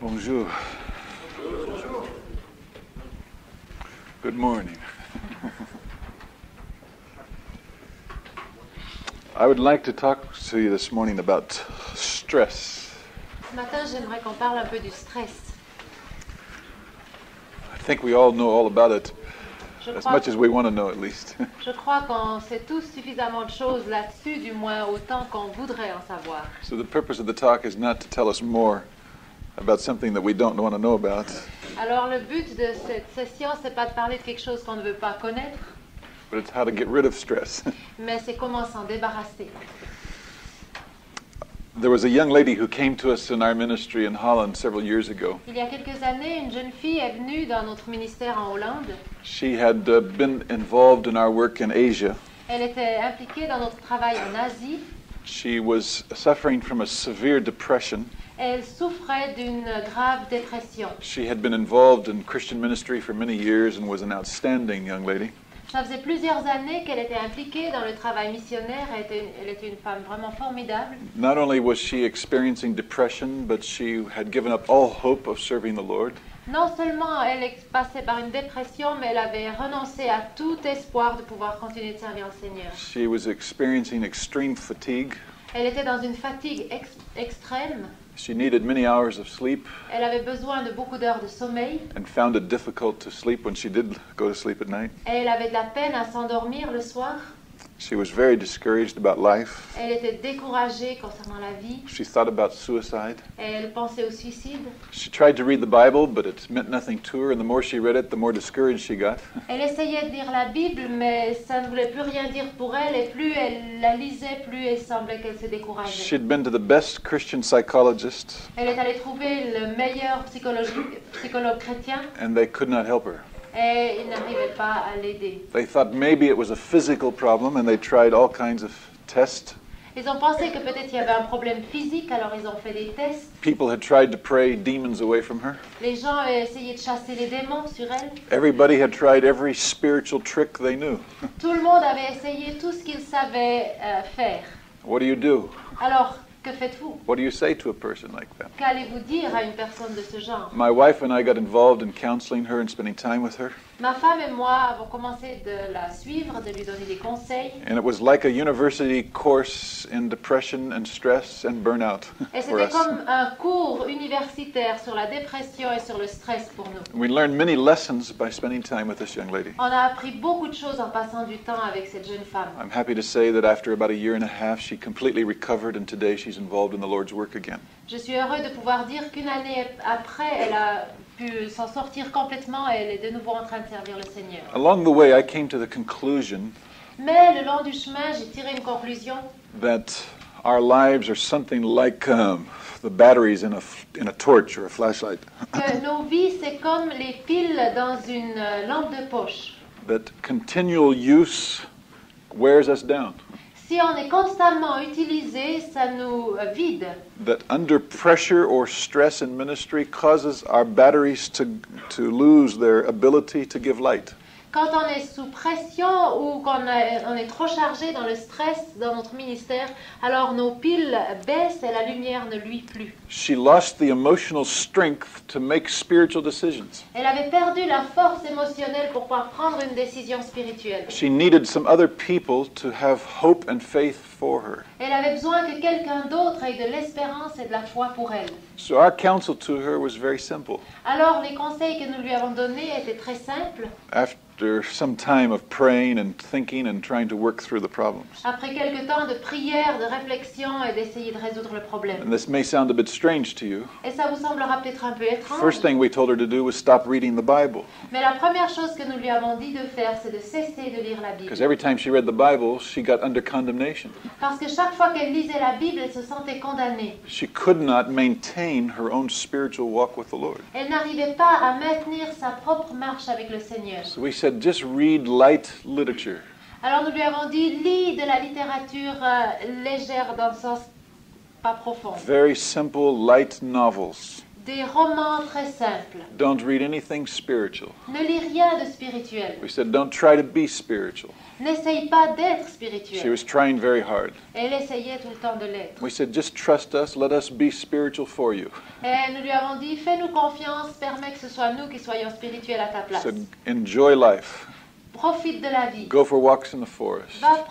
Bonjour. Good morning. I would like to talk to you this morning about stress. Ce matin, j'aimerais qu'on parle un peu du stress. I think we all know all about it, Je as crois, much as we want to know at least. je crois qu'on sait tous suffisamment de choses là-dessus, du moins autant qu'on voudrait en savoir. So the purpose of the talk is not to tell us more about something that we don't want to know about, Alors le but de cette session, c'est pas de parler de quelque chose qu'on ne veut pas connaître, but it's how to get rid of stress. mais c'est comment s'en débarrasser. There was a young lady who came to us in our ministry in Holland several years ago. Il y a quelques années, une jeune fille est venue dans notre ministère en Hollande. She had been involved in our work in Asia. Elle était impliquée dans notre travail en Asie. She was suffering from a severe depression. Elle souffrait d'une grave dépression. She had been involved in Christian ministry for many years and was an outstanding young lady. Ça faisait plusieurs années qu'elle était impliquée dans le travail missionnaire. Elle était une femme vraiment formidable. Not only was she experiencing depression, but she had given up all hope of serving the Lord. Non seulement elle passait par une dépression, mais elle avait renoncé à tout espoir de pouvoir continuer de servir le Seigneur. She was experiencing extreme fatigue. Elle était dans une fatigue extrême. She needed many hours of sleep Elle avait besoin de beaucoup d'heures de sommeil. and found it difficult to sleep when she did go to sleep at night. Et elle avait de la peine à s'endormir le soir. She was very discouraged about life. Elle était découragée concernant la vie. She thought about suicide. Et elle pensait au suicide. She tried to read the Bible, but it meant nothing to her, and the more she read it, the more discouraged she got. Elle essayait de lire la Bible, mais ça ne voulait plus rien dire pour elle. Et plus elle la lisait, plus il semblait qu'elle se décourageait. She'd been to the best Christian psychologist, Elle est allée trouver le meilleur psychologue chrétien. and they could not help her. Et ils n'arrivaient pas à l'aider. They thought maybe it was a physical problem, and they tried all kinds of tests. Ils ont pensé que peut-être il y avait un problème physique, alors ils ont fait des tests. People had tried to pray demons away from her. Les gens avaient essayé de chasser les démons sur elle. Everybody had tried every spiritual trick they knew. Tout le monde avait essayé tout ce qu'il savait faire. What do you do? Alors, que faites-vous? What do you say to a person like that? Qu'allez-vous dire à une personne de ce genre? My wife and I got involved in counseling her and spending time with her, Ma femme et moi avons commencé de la suivre, de lui donner des conseils. and it was like a university course in depression and stress and burnout Et for c'était us. comme un cours universitaire sur la dépression et sur le stress pour nous. We learned many lessons by spending time with this young lady. On a appris beaucoup de choses en passant du temps avec cette jeune femme. I'm happy to say that after about a year and a half, she completely recovered, and today she's involved in the Lord's work again. Je suis heureux de pouvoir dire qu'une année après, elle a pu s'en sortir complètement et elle est de nouveau en train de servir le Seigneur. Along the way, I came to the conclusion Mais le long du chemin, j'ai tiré une conclusion that our lives are something like the batteries in a torch or a flashlight. que nos vies, c'est comme les piles dans une lampe de poche. That continual use wears us down. Si on est constamment utilisé, ça nous vide. That under pressure or stress in ministry causes our batteries to lose their ability to give light. Quand on est sous pression ou qu'on on est trop chargé dans le stress dans notre ministère, alors nos piles baissent et la lumière ne luit plus. She lost the emotional strength to make spiritual decisions. Elle avait perdu la force émotionnelle pour pouvoir prendre une décision spirituelle. She needed some other people to have hope and faith for her. Elle avait besoin que quelqu'un d'autre ait de l'espérance et de la foi pour elle. So our counsel to her was very simple. Alors les conseils que nous lui avons donnés étaient très simples. After some time of praying and thinking and trying to work through the problems. Après quelque temps de prière, de réflexion et d'essayer de résoudre le problème. And this may sound a bit strange to you. Et ça vous semblera peut-être un peu étrange. First thing we told her to do was stop reading the Bible. Mais la première chose que nous lui avons dit de faire, c'est de cesser de lire la Bible. Because every time she read the Bible, she got under condemnation. Parce que chaque fois qu'elle lisait la Bible, elle se sentait condamnée. She could not maintain her own spiritual walk with the Lord. Elle n'arrivait pas à maintenir sa propre marche avec le Seigneur. So we said, just read light literature. Alors nous lui avons dit, lis de la littérature légère dans le sens pas profond. Very simple, light novels. des romans très simples. Don't read anything spiritual. Ne lis rien de spirituel. We said, don't try to be spiritual. N'essaye pas d'être She spirituel. was trying very hard. Elle essayait tout le temps de l'être. We said, just trust us, let us be spiritual for you. Et nous lui avons dit, fais-nous confiance, permets que ce soit nous qui soyons spirituels à ta place. Said, enjoy life. Profite de la vie. Go for walks in the forest. Va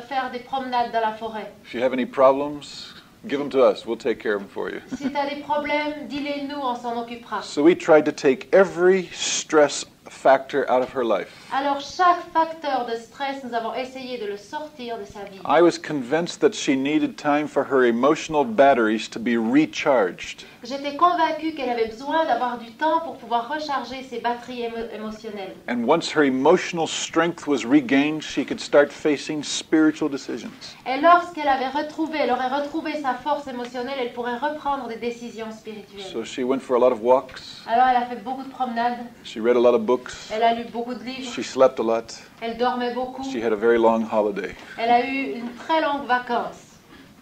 faire des promenades dans la forêt. If you have any problems, give them to us. We'll take care of them for you. Si tu as des problèmes, dis-les nous, on s'en occupera. So we tried to take every stress factor out of her life. Alors chaque facteur de stress, nous avons essayé de le sortir de sa vie. I was convinced that she needed time for her emotional batteries to be recharged. J'étais convaincue qu'elle avait besoin d'avoir du temps pour pouvoir recharger ses batteries émotionnelles. And once her emotional strength was regained, she could start facing spiritual decisions. Et lorsqu'elle elle aurait retrouvé sa force émotionnelle, elle pourrait reprendre des décisions spirituelles. So she went for a lot of walks. Alors elle a fait beaucoup de promenades, She read a lot of books. elle a lu beaucoup de livres, She slept a lot. elle dormait beaucoup, She had a very long holiday. elle a eu une très longue vacance.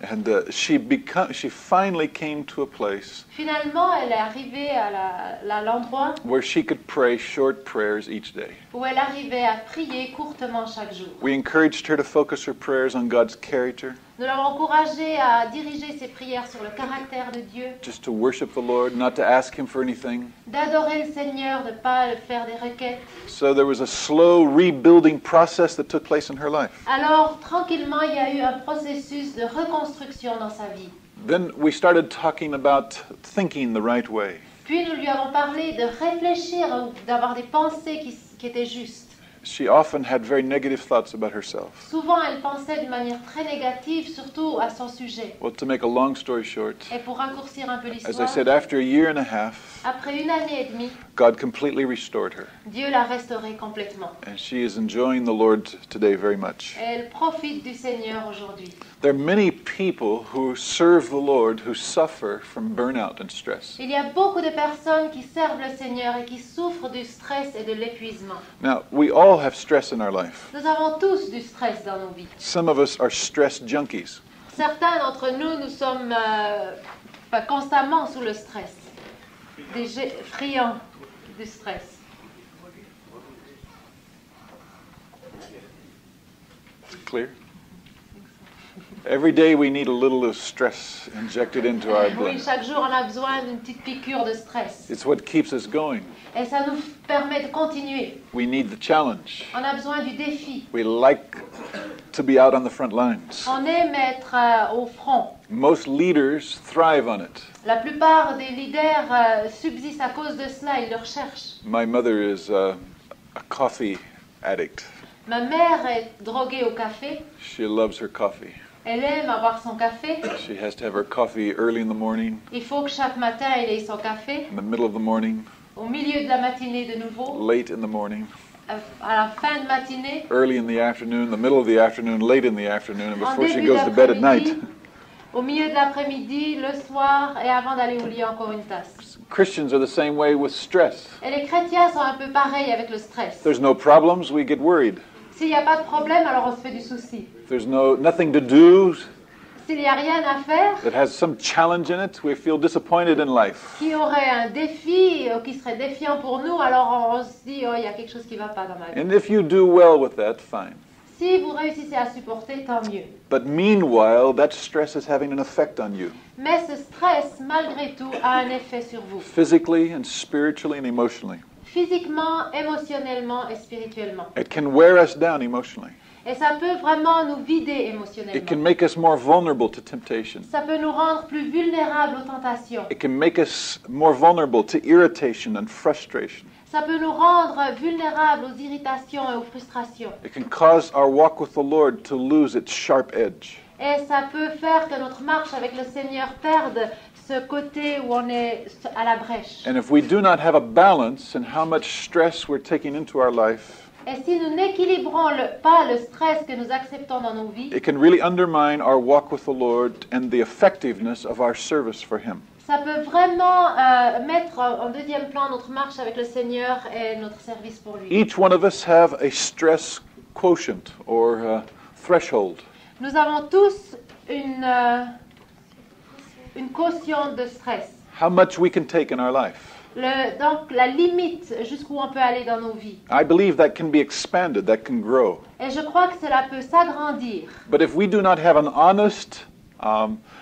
And she finally came to a place Finalement, elle est arrivée à l'endroit where she could pray short prayers each day. où elle arrivait à prier courtement chaque jour. We encouraged her to focus her prayers on God's character, Nous l'avons encouragée à diriger ses prières sur le caractère de Dieu, just to worship the Lord, not to ask Him for anything. d'adorer le Seigneur, de ne pas faire des requêtes. So there was a slow rebuilding process that took place in her life. Alors, tranquillement, il y a eu un processus de reconstruction dans sa vie. Then we started talking about thinking the right way. Puis nous lui avons parlé de réfléchir, d'avoir des pensées qui étaient justes. She often had very negative thoughts about herself. Souvent, elle pensait d'une manière très négative, surtout à son sujet. Well, to make a long story short, Et pour raccourcir un peu as I l'histoire, said, after a year and a half, après 1 année et demie, God completely restored her. Dieu l'a restaurée complètement. And she is enjoying the Lord today very much. Et elle profite du Seigneur aujourd'hui. There are many people who serve the Lord who suffer from burnout and stress. Il y a beaucoup de personnes qui servent le Seigneur et qui souffrent du stress et de l'épuisement. Now, we all have stress in our life. Nous avons tous du stress dans nos vies. Some of us are stress junkies. Certains d'entre nous, nous sommes constamment sous le stress, friands du stress. Clear? Every day we need a little of stress injected into our Oui, blood. chaque jour, on a besoin d'une petite piqûre de stress. It's what keeps us going. Et ça nous permet de continuer. We need the challenge. On a besoin du défi. We like to be out on the front lines. On aime être au front. Most leaders thrive on it. La plupart des leaders subsistent à cause de cela, ils le recherchent. My mother is a coffee addict. Ma mère est droguée au café. She loves her coffee. Elle aime avoir son café. She has to have her coffee early in the morning, Il faut que chaque matin, elle ait son café. in the middle of the morning, Au milieu de la matinée de nouveau. late in the morning, À la fin de matinée. early in the afternoon, the middle of the afternoon, late in the afternoon, and En before she début goes to bed at night. d'après-midi. Au milieu de l'après-midi, le soir et avant d'aller au lit, encore une tasse. Christians are the same way with stress. Et les chrétiens sont un peu pareils avec le stress. There's no problems, we get worried. S'il n'y a pas de problème, alors on se fait du souci. There's nothing to do S'il n'y a rien à faire, that has some challenge in it, we feel disappointed in life. qui aurait un défi, qui serait défiant pour nous, alors on se dit, oh, il y a quelque chose qui ne va pas dans ma vie. And if you do well with that, fine. Si vous réussissez à supporter, tant mieux. But meanwhile, that stress is having an effect on you, Mais ce stress, malgré tout, a un effet sur vous. physically and spiritually and emotionally. Physiquement, émotionnellement et spirituellement. It can wear us down emotionally. Et ça peut vraiment nous vider It can émotionnellement. make us more vulnerable to temptation. Ça peut nous rendre plus vulnérables aux tentations. It can make us more vulnerable to irritation and frustration. Ça peut nous rendre vulnérables aux irritations et aux frustrations. It can cause our walk with the Lord to lose its sharp edge. Et ça peut faire que notre marche avec le Seigneur perde ce côté où on est à la brèche. And if we do not have a balance in how much stress we're taking into our life, Et si nous n'équilibrons pas le stress que nous acceptons dans nos vies, it can really undermine our walk with the Lord and the effectiveness of our service for Him. ça peut vraiment mettre en deuxième plan notre marche avec le Seigneur et notre service pour lui. Each one of us have a stress quotient or threshold. Nous avons tous une caution de stress. how much we can take in our life. Donc la limite jusqu'où on peut aller dans nos vies. I believe that can be expanded, that can grow. Et je crois que cela peut s'agrandir. But if we do not have an honest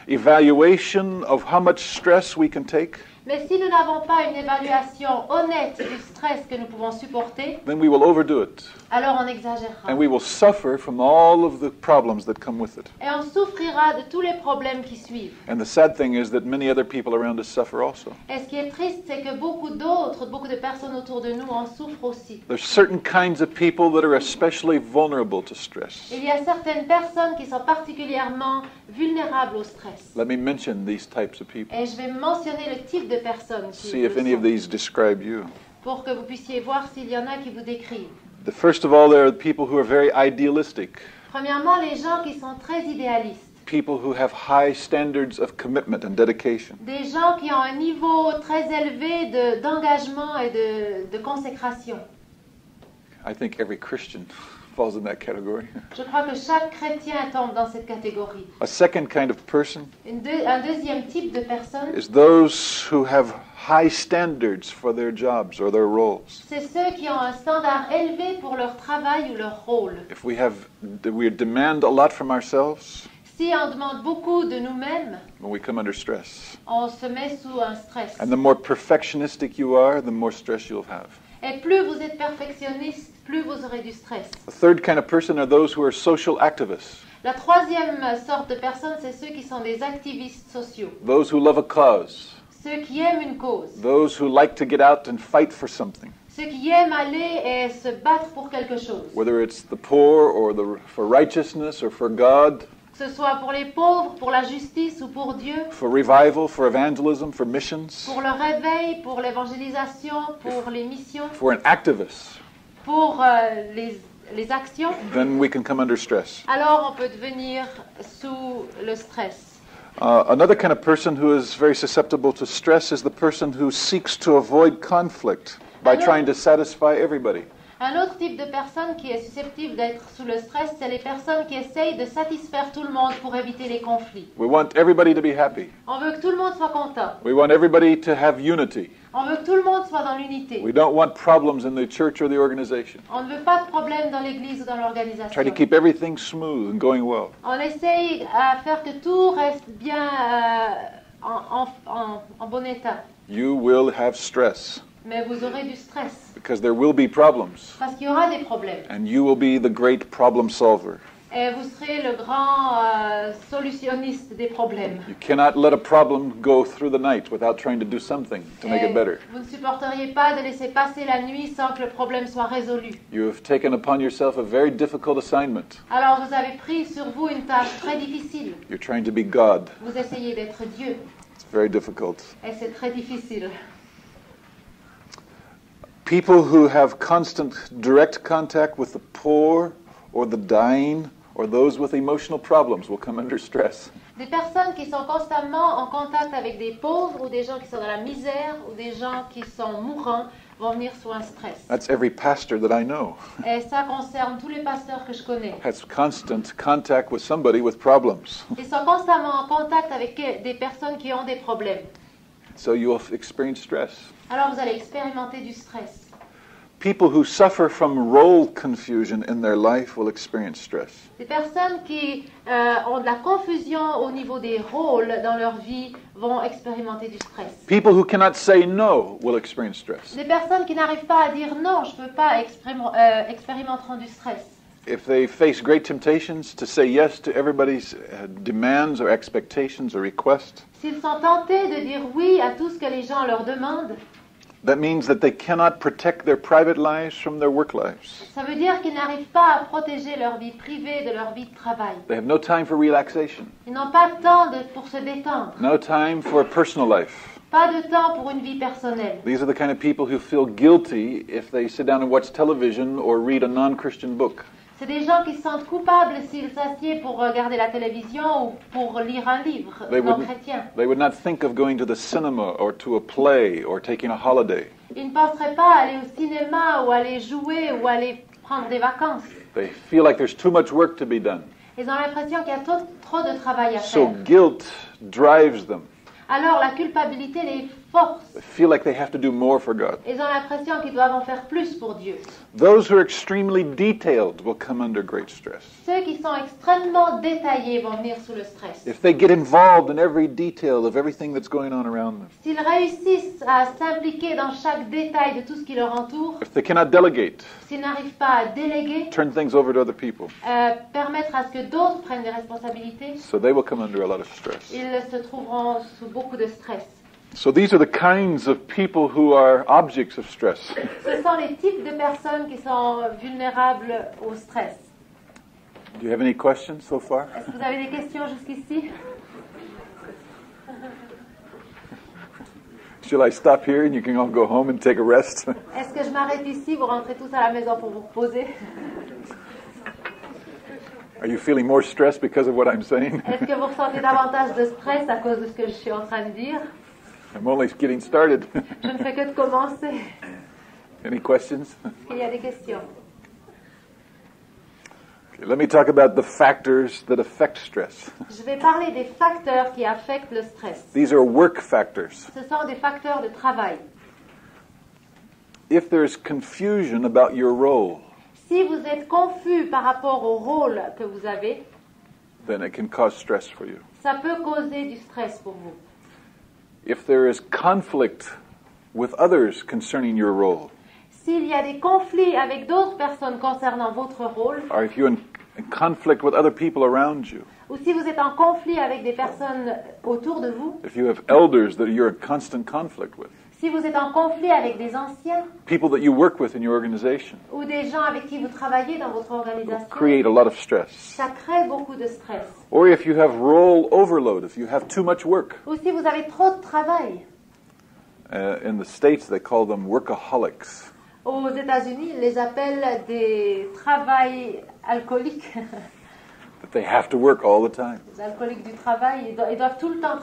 evaluation of how much stress we can take, Mais si nous n'avons pas une évaluation honnête du stress que nous pouvons supporter, then we will overdo it. alors on exagérera. And we will suffer from all of the problems that come with it. Et on souffrira de tous les problèmes qui suivent. And the sad thing is that many other people around us suffer also. Et ce qui est triste, c'est que beaucoup de personnes autour de nous en souffrent aussi. There's certain kinds of people that are especially vulnerable to stress. Il y a certaines personnes qui sont particulièrement vulnérables au stress. Let me mention these types of people. Et je vais mentionner le type de personnes qui See if le any of sont, these describe you. pour que vous puissiez voir s'il y en a qui vous décrivent. First of all, there are people who are very idealistic. Premièrement, les gens qui sont très idéalistes. People who have high standards of commitment and dedication. Des gens qui ont un niveau très élevé d'engagement et de consécration. I think every Christian falls in that category. Je crois que chaque chrétien tombe dans cette catégorie. A second kind of person Un deuxième type de personne, is those who have high standards for their jobs or their roles. c'est ceux qui ont un standard élevé pour leur travail ou leur rôle. If we demand a lot from ourselves, Si on demande beaucoup de nous-mêmes, when we come under stress. on se met sous un stress. And the more perfectionistic you are, the more stress you'll have. Et plus vous êtes perfectionniste, plus vous aurez du stress. The third kind of person are those who are social activists. La troisième sorte de personnes, c'est ceux qui sont des activistes sociaux. Those who love a cause. Ceux qui aiment une cause. Those who like to get out and fight for something. Ceux qui aiment aller et se battre pour quelque chose. Whether it's the poor or for righteousness or for God. Que ce soit pour les pauvres, pour la justice ou pour Dieu. For revival, for evangelism, for missions. Pour le réveil, pour l'évangélisation, pour les missions. For an activist. Pour les actions. Then we can come under stress. Alors on peut devenir sous le stress. Another kind of person who is very susceptible to stress is the person who seeks to avoid conflict by trying to satisfy everybody. Un autre type de personne qui est susceptible d'être sous le stress, c'est les personnes qui essayent de satisfaire tout le monde pour éviter les conflits. We want everybody to be happy. On veut que tout le monde soit content. We want everybody to have unity. On veut que tout le monde soit dans l'unité. We don't want problems in the church or the organization. On ne veut pas de problème dans l'église ou dans l'organisation. Try to keep everything smooth and going well. On essaye à faire que tout reste bien en bon état. You will have stress. Mais vous aurez du stress. Because there will be problems. Parce qu'il y aura des problèmes. And you will be the great problem solver. Et vous serez le grand solutionniste des problèmes. You cannot let a problem go through the night without trying to do something to make it better. Vous ne supporteriez pas de laisser passer la nuit sans que le problème soit résolu. You have taken upon yourself a very difficult assignment. Alors vous avez pris sur vous une tâche très difficile. You're trying to be God. Vous essayez d'être Dieu. It's very difficult. Et c'est très difficile. People who have constant direct contact with the poor or the dying or those with emotional problems will come under stress. Des personnes qui sont constamment en contact avec des pauvres ou des gens qui sont dans la misère ou des gens qui sont mourants vont venir sous un stress. That's every pastor that I know. Et ça concerne tous les pasteurs que je connais. Has constant contact with somebody with problems. Ils sont constamment en contact avec des personnes qui ont des problèmes. So you will experience stress. Alors vous allez expérimenter du stress. People who suffer from role confusion in their life will experience stress. Des personnes qui ont de la confusion au niveau des rôles dans leur vie vont expérimenter du stress. People who cannot say no will experience stress. Des personnes qui n'arrivent pas à dire non, je ne peux pas expérimenteront du stress. If they face great temptations to say yes to everybody's demands or expectations or requests, S'ils sont tentés de dire oui à tout ce que les gens leur demandent, that means that they cannot protect their private lives from their work lives. ça veut dire qu'ils n'arrivent pas à protéger leur vie privée de leur vie de travail. They have no time for relaxation, Ils n'ont pas de temps pour se détendre, no time for personal life. pas de temps pour une vie personnelle. These are the kind of people who feel guilty if they sit down and watch television or read a non-Christian book. C'est des gens qui se sentent coupables s'ils s'assiedent pour regarder la télévision ou pour lire un livre non chrétien. They would not think of going to the cinema or to a play or taking a holiday. Ils ne penseraient pas à aller au cinéma ou aller jouer ou aller prendre des vacances. They feel like there's too much work to be done. Ils ont l'impression qu'il y a trop de travail à So faire. guilt drives them. alors la culpabilité les force. They feel like they have to do more for God. Ils ont l'impression qu'ils doivent en faire plus pour Dieu. Those who are extremely detailed will come under great stress. Ceux qui sont extrêmement détaillés vont venir sous le stress. If they get involved in every detail of everything that's going on around them. S'ils réussissent à s'impliquer dans chaque détail de tout ce qui leur entoure, If they cannot delegate, s'ils n'arrivent pas à déléguer, turn things over to other people. permettre à ce que d'autres prennent des responsabilités, So they will come under a lot of stress. ils se trouveront sous beaucoup de stress. So these are the kinds of people who are objects of stress. Ce sont les types de personnes qui sont vulnérables au stress. Do you have any questions so far? Est-ce que vous avez des questions jusqu'ici? Shall I stop here and you can all go home and take a rest? Est-ce que je m'arrête ici, vous rentrez tous à la maison pour vous reposer? Are you feeling more stressed because of what I'm saying? Est-ce que vous ressentez davantage de stress à cause de ce que je suis en train de dire? I'm only getting started. Je ne fais que de commencer. Any questions? Est-ce qu'il y a des questions? Okay, let me talk about the factors that affect stress. Je vais parler des facteurs qui affectent le stress. These are work factors. Ce sont des facteurs de travail. If there's confusion about your role, Si vous êtes confus par rapport au rôle que vous avez, then it can cause stress for you. ça peut causer du stress pour vous. If there is conflict with others concerning your role, S'il y a des conflits avec d'autres personnes concernant votre rôle, or if you're in conflict with other people around you, ou si vous êtes en conflit avec des personnes autour de vous, if you have elders that you're in constant conflict with, si vous êtes en conflit avec des anciens people that you work with in your organization, ou des gens avec qui vous travaillez dans votre will organisation, create a lot of stress. ça crée beaucoup de stress. Or if you have role overload, if you have too much work. Ou si vous avez trop de travail. In the States, they call them workaholics. Aux États-Unis, ils les appellent des travails alcooliques. That they have to work all the time. Les alcooliques du travail, ils doivent tout le temps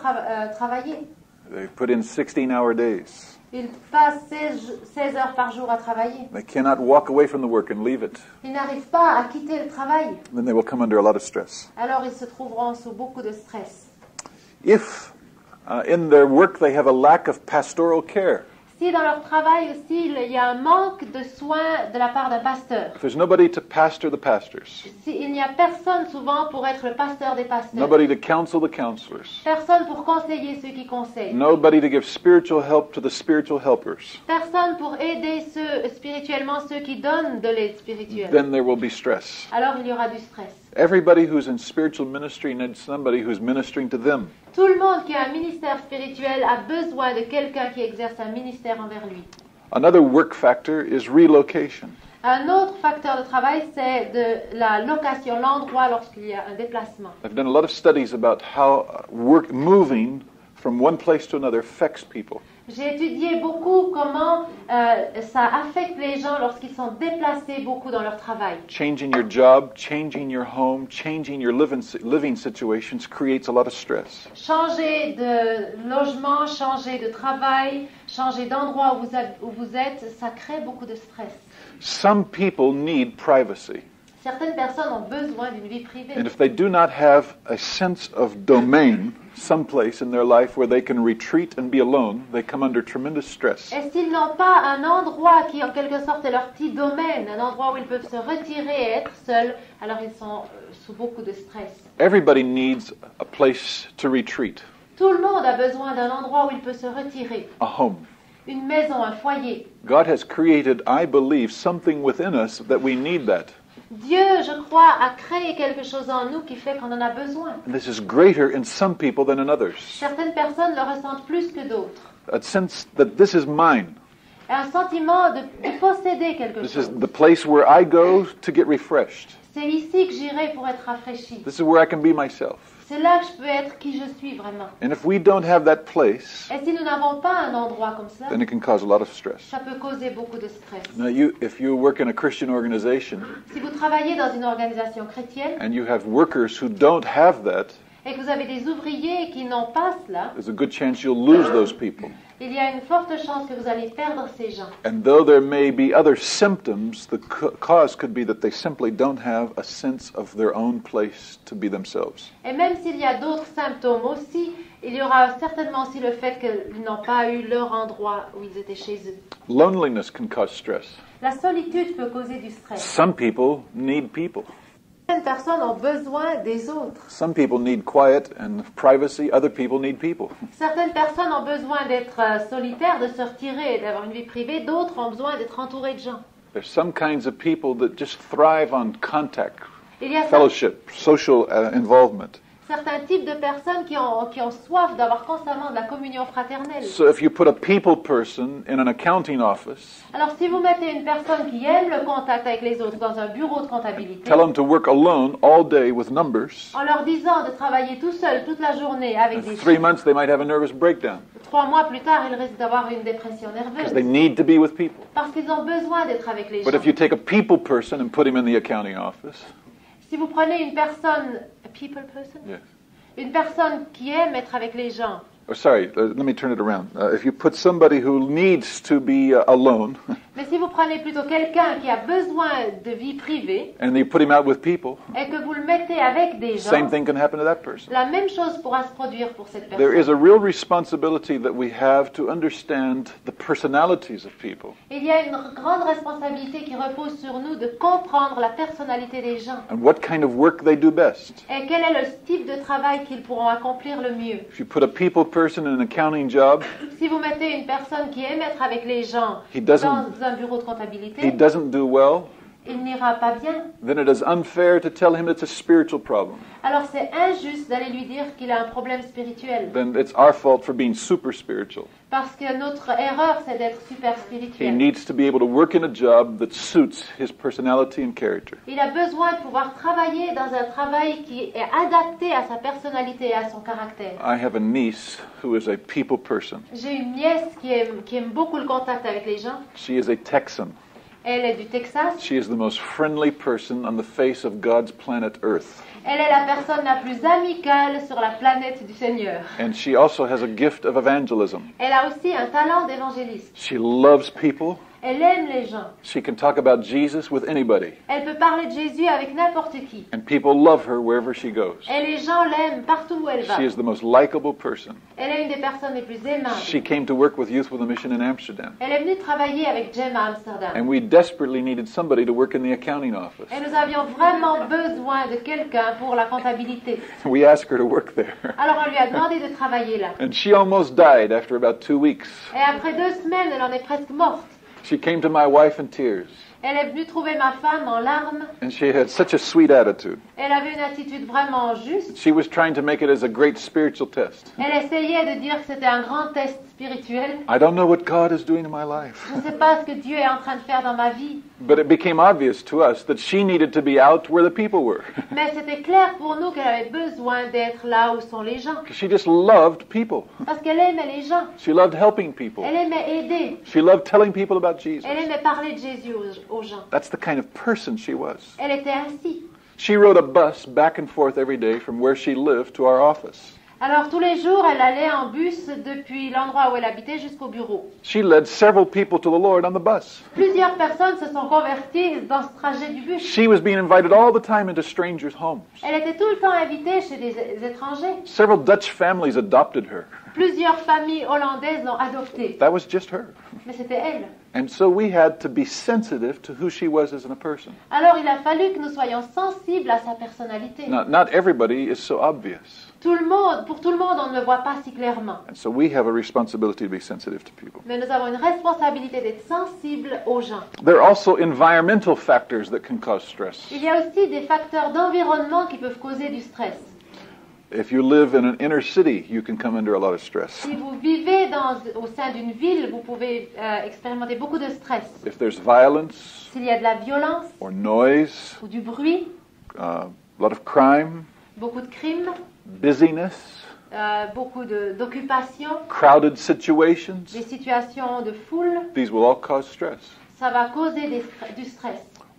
travailler. They put in 16-hour days. Ils passent 16 heures par jour à travailler. They cannot walk away from the work and leave it. Ils n'arrivent pas à quitter le travail. Then they will come under a lot of stress. Alors ils se trouveront sous beaucoup de stress. If in their work they have a lack of pastoral care, Si dans leur travail aussi, il y a un manque de soins de la part d'un pasteur. if there's nobody to pastor the pastors, S'il n'y a personne souvent pour être le pasteur des pasteurs. nobody to counsel the counselors, Personne pour conseiller ceux qui conseillent. nobody to give spiritual help to the spiritual helpers, Personne pour aider spirituellement ceux qui donnent de l'aide spirituelle. then there will be stress. Alors il y aura du stress. Everybody who's in spiritual ministry needs somebody who's ministering to them. Tout le monde qui a un ministère spirituel a besoin de quelqu'un qui exerce un ministère envers lui. Another work factor is relocation. Un autre facteur de travail, c'est de la location, l'endroit lorsqu'il y a un déplacement. I've done a lot of studies about how moving from one place to another affects people. J'ai étudié beaucoup comment ça affecte les gens lorsqu'ils sont déplacés beaucoup dans leur travail. Changing your job, changing your home, changing your living situations creates a lot of stress. Changer de logement, changer de travail, changer d'endroit où vous êtes, ça crée beaucoup de stress. Some people need privacy. Certaines personnes ont besoin d'une vie privée. And if they do not have a sense of domain, someplace in their life where they can retreat and be alone, they come under tremendous stress. Et s'ils n'ont pas un endroit qui en quelque sorte est leur petit domaine, un endroit où ils peuvent se retirer et être seuls, alors ils sont sous beaucoup de stress. Everybody needs a place to retreat, Tout le monde a besoin d'un endroit où il peut se retirer. a home. Une maison, un foyer. God has created, I believe, something within us that we need that. Dieu, je crois, a créé quelque chose en nous qui fait qu'on en a besoin. And this is greater in some people than in others. Certaines personnes le ressentent plus que d'autres. A sense that this is mine. Un sentiment de posséder quelque This chose. is the place where I go to get refreshed. C'est ici que j'irai pour être rafraîchi. This is where I can be myself. C'est là que je peux être qui je suis vraiment. And if we don't have that place, Et si nous n'avons pas un endroit comme ça, then it can cause a lot of stress. ça peut causer beaucoup de stress. Now, if you work in a Christian organization Si vous travaillez dans une organisation chrétienne and you have workers who don't have that, et que vous avez des ouvriers qui n'ont pas cela, there's a good chance you'll lose those people. il y a une forte chance que vous allez perdre ces gens. And though there may be other symptoms, the cause could be that they simply don't have a sense of their own place to be themselves. Et même s'il y a d'autres symptômes aussi, il y aura certainement aussi le fait qu'ils n'ont pas eu leur endroit où ils étaient chez eux. Loneliness can cause stress. La solitude peut causer du stress. Some people need people. Certaines personnes ont besoin des autres. Some people need quiet and privacy. Other people need people. Certaines personnes ont besoin d'être solitaires, de se retirer et d'avoir une vie privée. D'autres ont besoin d'être entourées de gens. There's some kinds of people that just thrive on contact, Il y a fellowship, social involvement. certains types de personnes qui ont soif d'avoir constamment de la communion fraternelle. So if you put a people person in an accounting office, Alors si vous mettez une personne qui aime le contact avec les autres dans un bureau de comptabilité, tell them to work alone all day with numbers, en leur disant de travailler tout seul toute la journée avec in des 3 chiffres, months they might have a nervous breakdown 3 mois plus tard, ils risquent d'avoir une dépression because they nerveuse need to be with people. parce qu'ils ont besoin d'être avec les But gens. if you take a people person and put him in the accounting office, Si vous prenez une personne, a people person, yes. une personne qui aime être avec les gens, Oh, sorry, let me turn it around. If you put somebody who needs to be alone mais si vous prenez plutôt quelqu'un qui a besoin de vie privée and you put him out with people, et que vous le mettez avec des gens, same thing can happen to that person. la même chose pourra se produire pour cette There personne. is a real responsibility that we have to understand the personalities of people Il y a une grande responsabilité qui repose sur nous de comprendre la personnalité des gens and what kind of work they do best. et quel est le type de travail qu'ils pourront accomplir le mieux. If you put a people person in an accounting job, Si vous mettez une personne qui aime être avec les gens He doesn't- dans un bureau de he comptabilité, doesn't do well, il n'ira pas bien. then it is unfair to tell him it's a spiritual problem. Alors c'est injuste d'aller lui dire qu'il a un problème spirituel. Then it's our fault for being super spiritual. Parce que notre erreur, c'est d'être super He spirituel. needs to be able to work in a job that suits his personality and character. Il a besoin de pouvoir travailler dans un travail qui est adapté à sa personnalité et à son caractère. I have a niece who is a people person. J'ai une nièce qui aime beaucoup le contact avec les gens. She is a Texan. Elle est du Texas. She is the most friendly person on the face of God's planet Earth. Elle est la personne la plus amicale sur la planète du Seigneur. And she also has a gift of evangelism. Elle a aussi un talent d'évangéliste. She loves people. Elle aime les gens. She can talk about Jesus with anybody. Elle peut parler de Jésus avec n'importe qui. And people love her wherever she goes. Et les gens l'aiment partout où elle va. She is the most likable person. Elle est une des personnes les plus aimables. She came to work with Youth with a Mission in Amsterdam. Elle est venue travailler avec Jem à Amsterdam. And we desperately needed somebody to work in the accounting office. Et nous avions vraiment besoin de quelqu'un pour la comptabilité. We asked her to work there. Alors on lui a demandé de travailler là. And she almost died after about 2 weeks. Et après 2 semaines, elle en est presque morte. She came to my wife in tears. Elle est venue trouver ma femme en larmes. And she had such a sweet attitude. Elle avait une attitude vraiment juste. She was trying to make it as a great spiritual test. Elle essayait de dire que c'était un grand test spirituel. I don't know what God is doing in my life. Je ne sais pas ce que Dieu est en train de faire dans ma vie. But it became obvious to us that she needed to be out where the people were. Mais c'était clair pour nous qu'elle avait besoin d'être là où sont les gens. She just loved people. Parce qu'elle aimait les gens. She loved helping people. Elle aimait aider. She loved telling people about Jesus. Elle aimait parler de Jésus aux gens. That's the kind of person she was. Elle était ainsi. She rode a bus back and forth every day from where she lived to our office. Alors tous les jours, elle allait en bus depuis l'endroit où elle habitait jusqu'au bureau. She led several people to the Lord on the bus. Plusieurs personnes se sont converties dans ce trajet du bus. She was being invited all the time into strangers' homes. Elle était tout le temps invitée chez des étrangers. Several Dutch families adopted her. Plusieurs familles hollandaises l'ont adoptée. That was just her. Mais c'était elle. And so we had to be sensitive to who she was as a person. Alors il a fallu que nous soyons sensibles à sa personnalité. Now, not everybody is so obvious. Pour tout le monde, on ne le voit pas si clairement. And so we have a responsibility to be sensitive to people. Mais nous avons une responsabilité d'être sensibles aux gens. There are also environmental factors that can cause stress. Il y a aussi des facteurs d'environnement qui peuvent causer du stress. If you live in an inner city, you can come under a lot of stress. Si vous vivez au sein d'une ville, vous pouvez expérimenter beaucoup de stress. If there's violence S'il y a de la violence or noise, ou du bruit, a lot of crime, beaucoup de crimes, busyness, beaucoup d'occupations, crowded situations, des situations de foule, these will all cause stress. ça va causer du stress.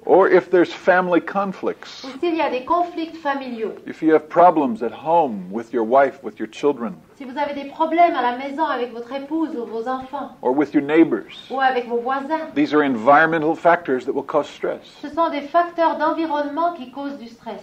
Or if there's family conflicts, ou s'il y a des conflits familiaux, if you have problems at home with your wife, with your children, si vous avez des problèmes à la maison avec votre épouse ou vos enfants, or with your neighbors, ou avec vos voisins, these are environmental factors that will cause stress. ce sont des facteurs d'environnement qui causent du stress.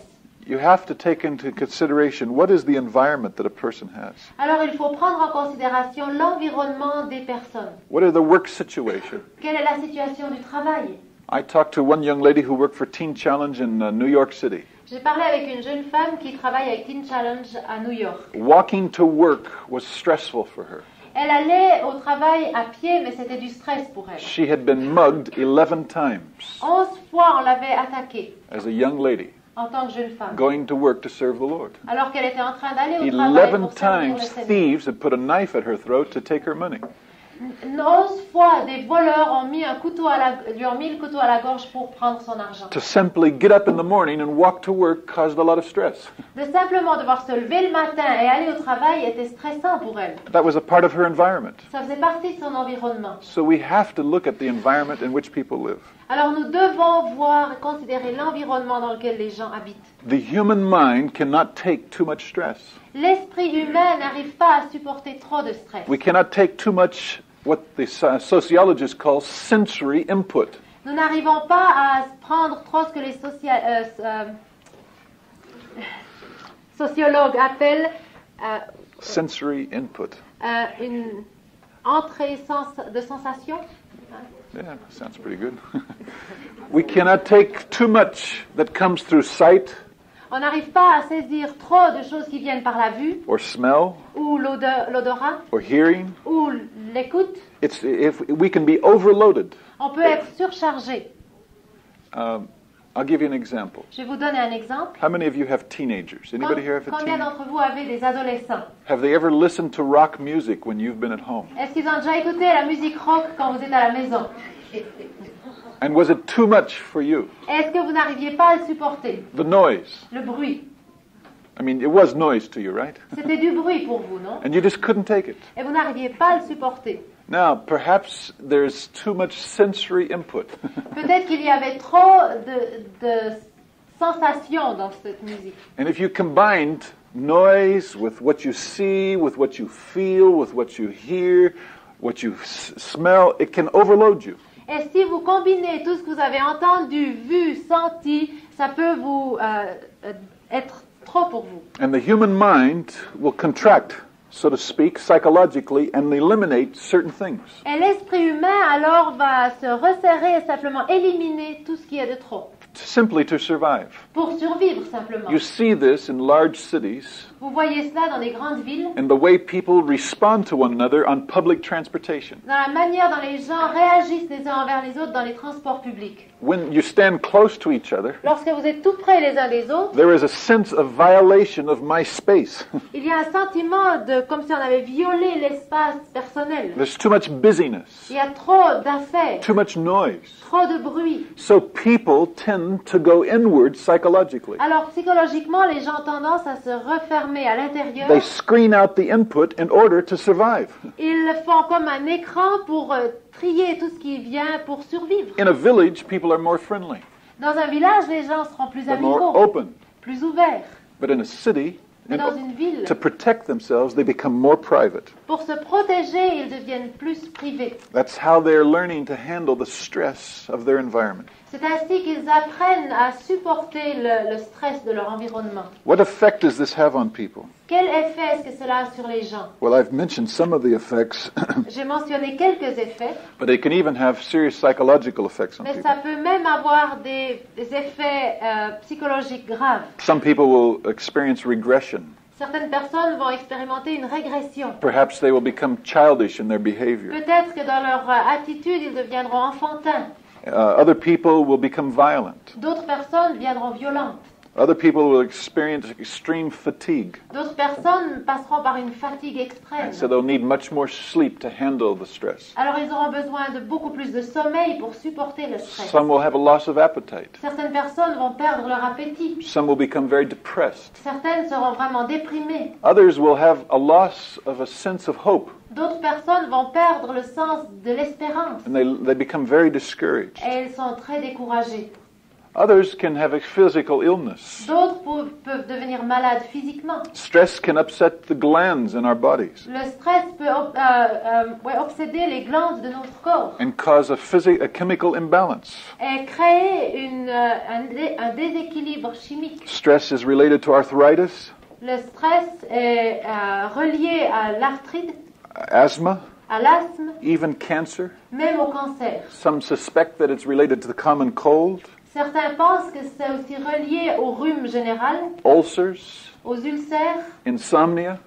You have to take into consideration what is the environment that a person has. Alors il faut prendre en considération l'environnement des personnes. What are the work situations? Quelle est la situation du travail? I talked to one young lady who worked for Teen Challenge in New York City. J'ai parlé avec une jeune femme qui travaille avec Teen Challenge à New York. Walking to work was stressful for her. Elle allait au travail à pied, mais c'était du stress pour elle. She had been mugged 11 times 11 fois, on l'avait attaquée as a young lady en tant que jeune femme, going to work to serve the Lord. alors qu'elle était en train d'aller au travail 11 pour servir le times Seigneur. thieves had put a knife at her throat to take her money. 11 fois, des voleurs ont mis lui ont mis le couteau à la gorge pour prendre son argent. To simply get up in the morning and walk to work caused a lot of stress. De simplement devoir se lever le matin et aller au travail était stressant pour elle. That was a part of her environment. Ça faisait partie de son environnement. So we have to look at the environment in which people live. Alors nous devons voir et considérer l'environnement dans lequel les gens habitent. The human mind cannot take too much stress. L'esprit humain n'arrive pas à supporter trop de stress. We cannot take too much what the sociologists call sensory input. Nous n'arrivons pas à prendre trop ce que les sociologues appellent Sensory input. une entrée de sensation. Yeah, sounds pretty good. We cannot take too much that comes through sight On n'arrive pas à saisir trop de choses qui viennent par la vue, or smell ou l'odorat, or hearing. ou l'écoute. If we can be overloaded. On peut être surchargé. I'll give you an example. Je vais vous donner un exemple. How many of you have teenagers? Anybody here have a Combien teenager? d'entre vous avez des adolescents? Have they ever listened to rock music when you've been at home? Est-ce qu'ils ont déjà écouté la musique rock quand vous êtes à la maison? And was it too much for you? Est-ce que vous n'arriviez pas à le supporter? The noise. Le bruit. I mean, it was noise to you, right? C'était du bruit pour vous, non? And you just couldn't take it. Et vous n'arriviez pas à le supporter. Now, perhaps there's too much sensory input. Peut-être qu'il y avait trop de sensations dans cette musique. And if you combined noise with what you see, with what you feel, with what you hear, what you smell, it can overload you. Et si vous combinez tout ce que vous avez entendu, vu, senti, ça peut vous être trop pour vous. And the human mind will contract, so to speak, psychologically, and eliminate certain things. Et l'esprit humain alors va se resserrer et simplement éliminer tout ce qui est de trop. Simply to survive. Pour survivre simplement. You see this in large cities, Vous voyez cela dans les grandes villes, and the way people respond to one another on public transportation. dans la manière dont les gens réagissent les uns envers les autres dans les transports publics. When you stand close to each other, Lorsque vous êtes tout près les uns des autres, there is a sense of violation of my space. il y a un sentiment de comme si on avait violé l'espace personnel. There's too much busyness, Il y a trop d'affaires, too much noise. trop de bruit. So people tend to go inward psychologically. Alors psychologiquement, les gens ont tendance à se refermer à l'intérieur. They screen out the input in order to survive. Ils font comme un écran pour trier tout ce qui vient pour survivre. In a village, people are more friendly. Dans un village, les gens seront plus They're more amicaux, open. plus ouverts. But in a city, Mais dans une ville, to protect themselves, they become more private. pour se protéger, ils deviennent plus privés. That's how they're learning to handle the stress of their environment. C'est ainsi qu'ils apprennent à supporter le stress de leur environnement. What effect does this have on people? Quel effet est-ce que cela a sur les gens? Well, I've mentioned some of the effects, J'ai mentionné quelques effets, but it can even have serious psychological effects on mais people. ça peut même avoir des effets psychologiques graves. Some people will experience regression. Certaines personnes vont expérimenter une régression. Perhaps they will become childish in their behavior. Peut-être que dans leur attitude, ils deviendront enfantins. Other people will become violent. D'autres personnes deviendront violentes. Other people will experience extreme fatigue. D'autres personnes passeront par une fatigue extrême. So they'll need much more sleep to handle the stress. Alors ils auront besoin de beaucoup plus de sommeil pour supporter le stress. Some will have a loss of appetite. Certaines personnes vont perdre leur appétit. Some will become very depressed. Certaines seront vraiment déprimées. Others will have a loss of a sense of hope. D'autres personnes vont perdre le sens de l'espérance. And they become very discouraged. Et elles sont très découragées. Others can have a physical illness. D'autres peuvent devenir malades physiquement. Stress can upset the glands in our bodies Le stress peut obséder les glandes de notre corps and cause a chemical imbalance. et créer un déséquilibre chimique. Stress is related to arthritis, Le stress est relié à l'arthrite, asthma, à l'asthme, even cancer. même au cancer. Some suspect that it's related to the common cold, Certains pensent que c'est aussi relié au rhume général, ulcers, aux ulcères, insomnia,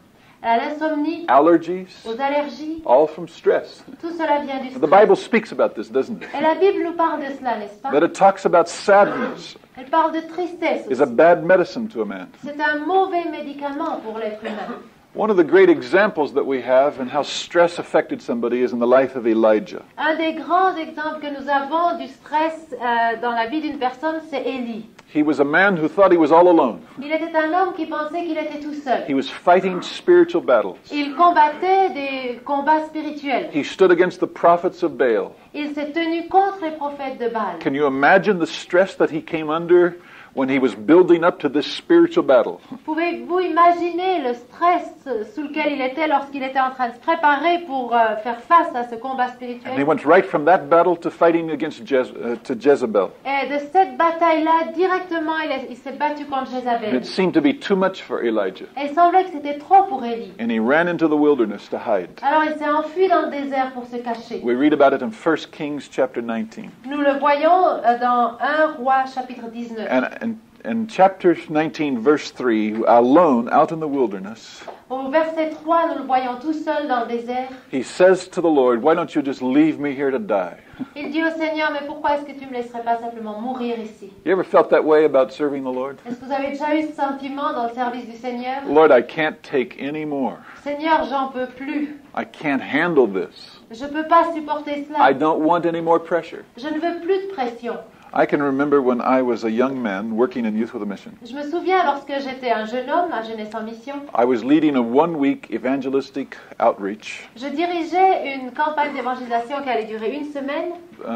à l'insomnie, allergies, aux allergies. all from stress. Tout cela vient du The stress. Bible speaks about this, doesn't it? Et la Bible nous parle de cela, n'est-ce pas? That it talks about sadness Elle parle de tristesse is a aussi. bad medicine to a man. C'est un mauvais médicament pour l'être humain. One of the great examples that we have in how stress affected somebody is in the life of Elijah. Un des grands exemples que nous avons du stress dans la vie d'une personne, c'est Élie. He was a man who thought he was all alone. Il était un homme qui pensait qu'il était tout seul. He was fighting spiritual battles. Il combattait des combats spirituels. He stood against the prophets of Baal. Il s'est tenu contre les prophètes de Baal. Can you imagine the stress that he came under when he was building up to this spiritual battle? Pouvez-vous imaginer le stress sous lequel il était lorsqu'il était en train de se préparer pour faire face à ce combat And he spirituel? went right from that battle to fighting against to Jezebel. Et de cette bataille-là, directement, il s'est battu contre And Jézabel. it seemed to be too much for Elijah. Et il semblait que c'était trop pour Élie. And he ran into the wilderness to hide. Alors il s'est enfui dans le désert pour se cacher. We read about it in 1 Kings chapter 19. Nous le voyons dans 1 Roi chapitre 19. And in chapter 19, verse 3, alone, out in the wilderness, Au verset 3, nous le voyons tout seul dans le désert. he says to the Lord, why don't you just leave me here to die? Il dit au Seigneur, mais pourquoi est-ce que tu me laisserais pas simplement mourir ici? You ever felt that way about serving the Lord? Est-ce que vous avez déjà eu ce sentiment dans le service du Seigneur? Lord, I can't take any more. Seigneur, j'en peux plus. I can't handle this. Je ne peux pas supporter I cela. don't want any more pressure. Je ne veux plus de pression. I can remember when I was a young man working in Youth with a Mission. Je me souviens lorsque j'étais un jeune homme à Jeunesse en Mission, I was leading a one-week evangelistic outreach. je dirigeais une campagne d'évangélisation qui allait durer une semaine.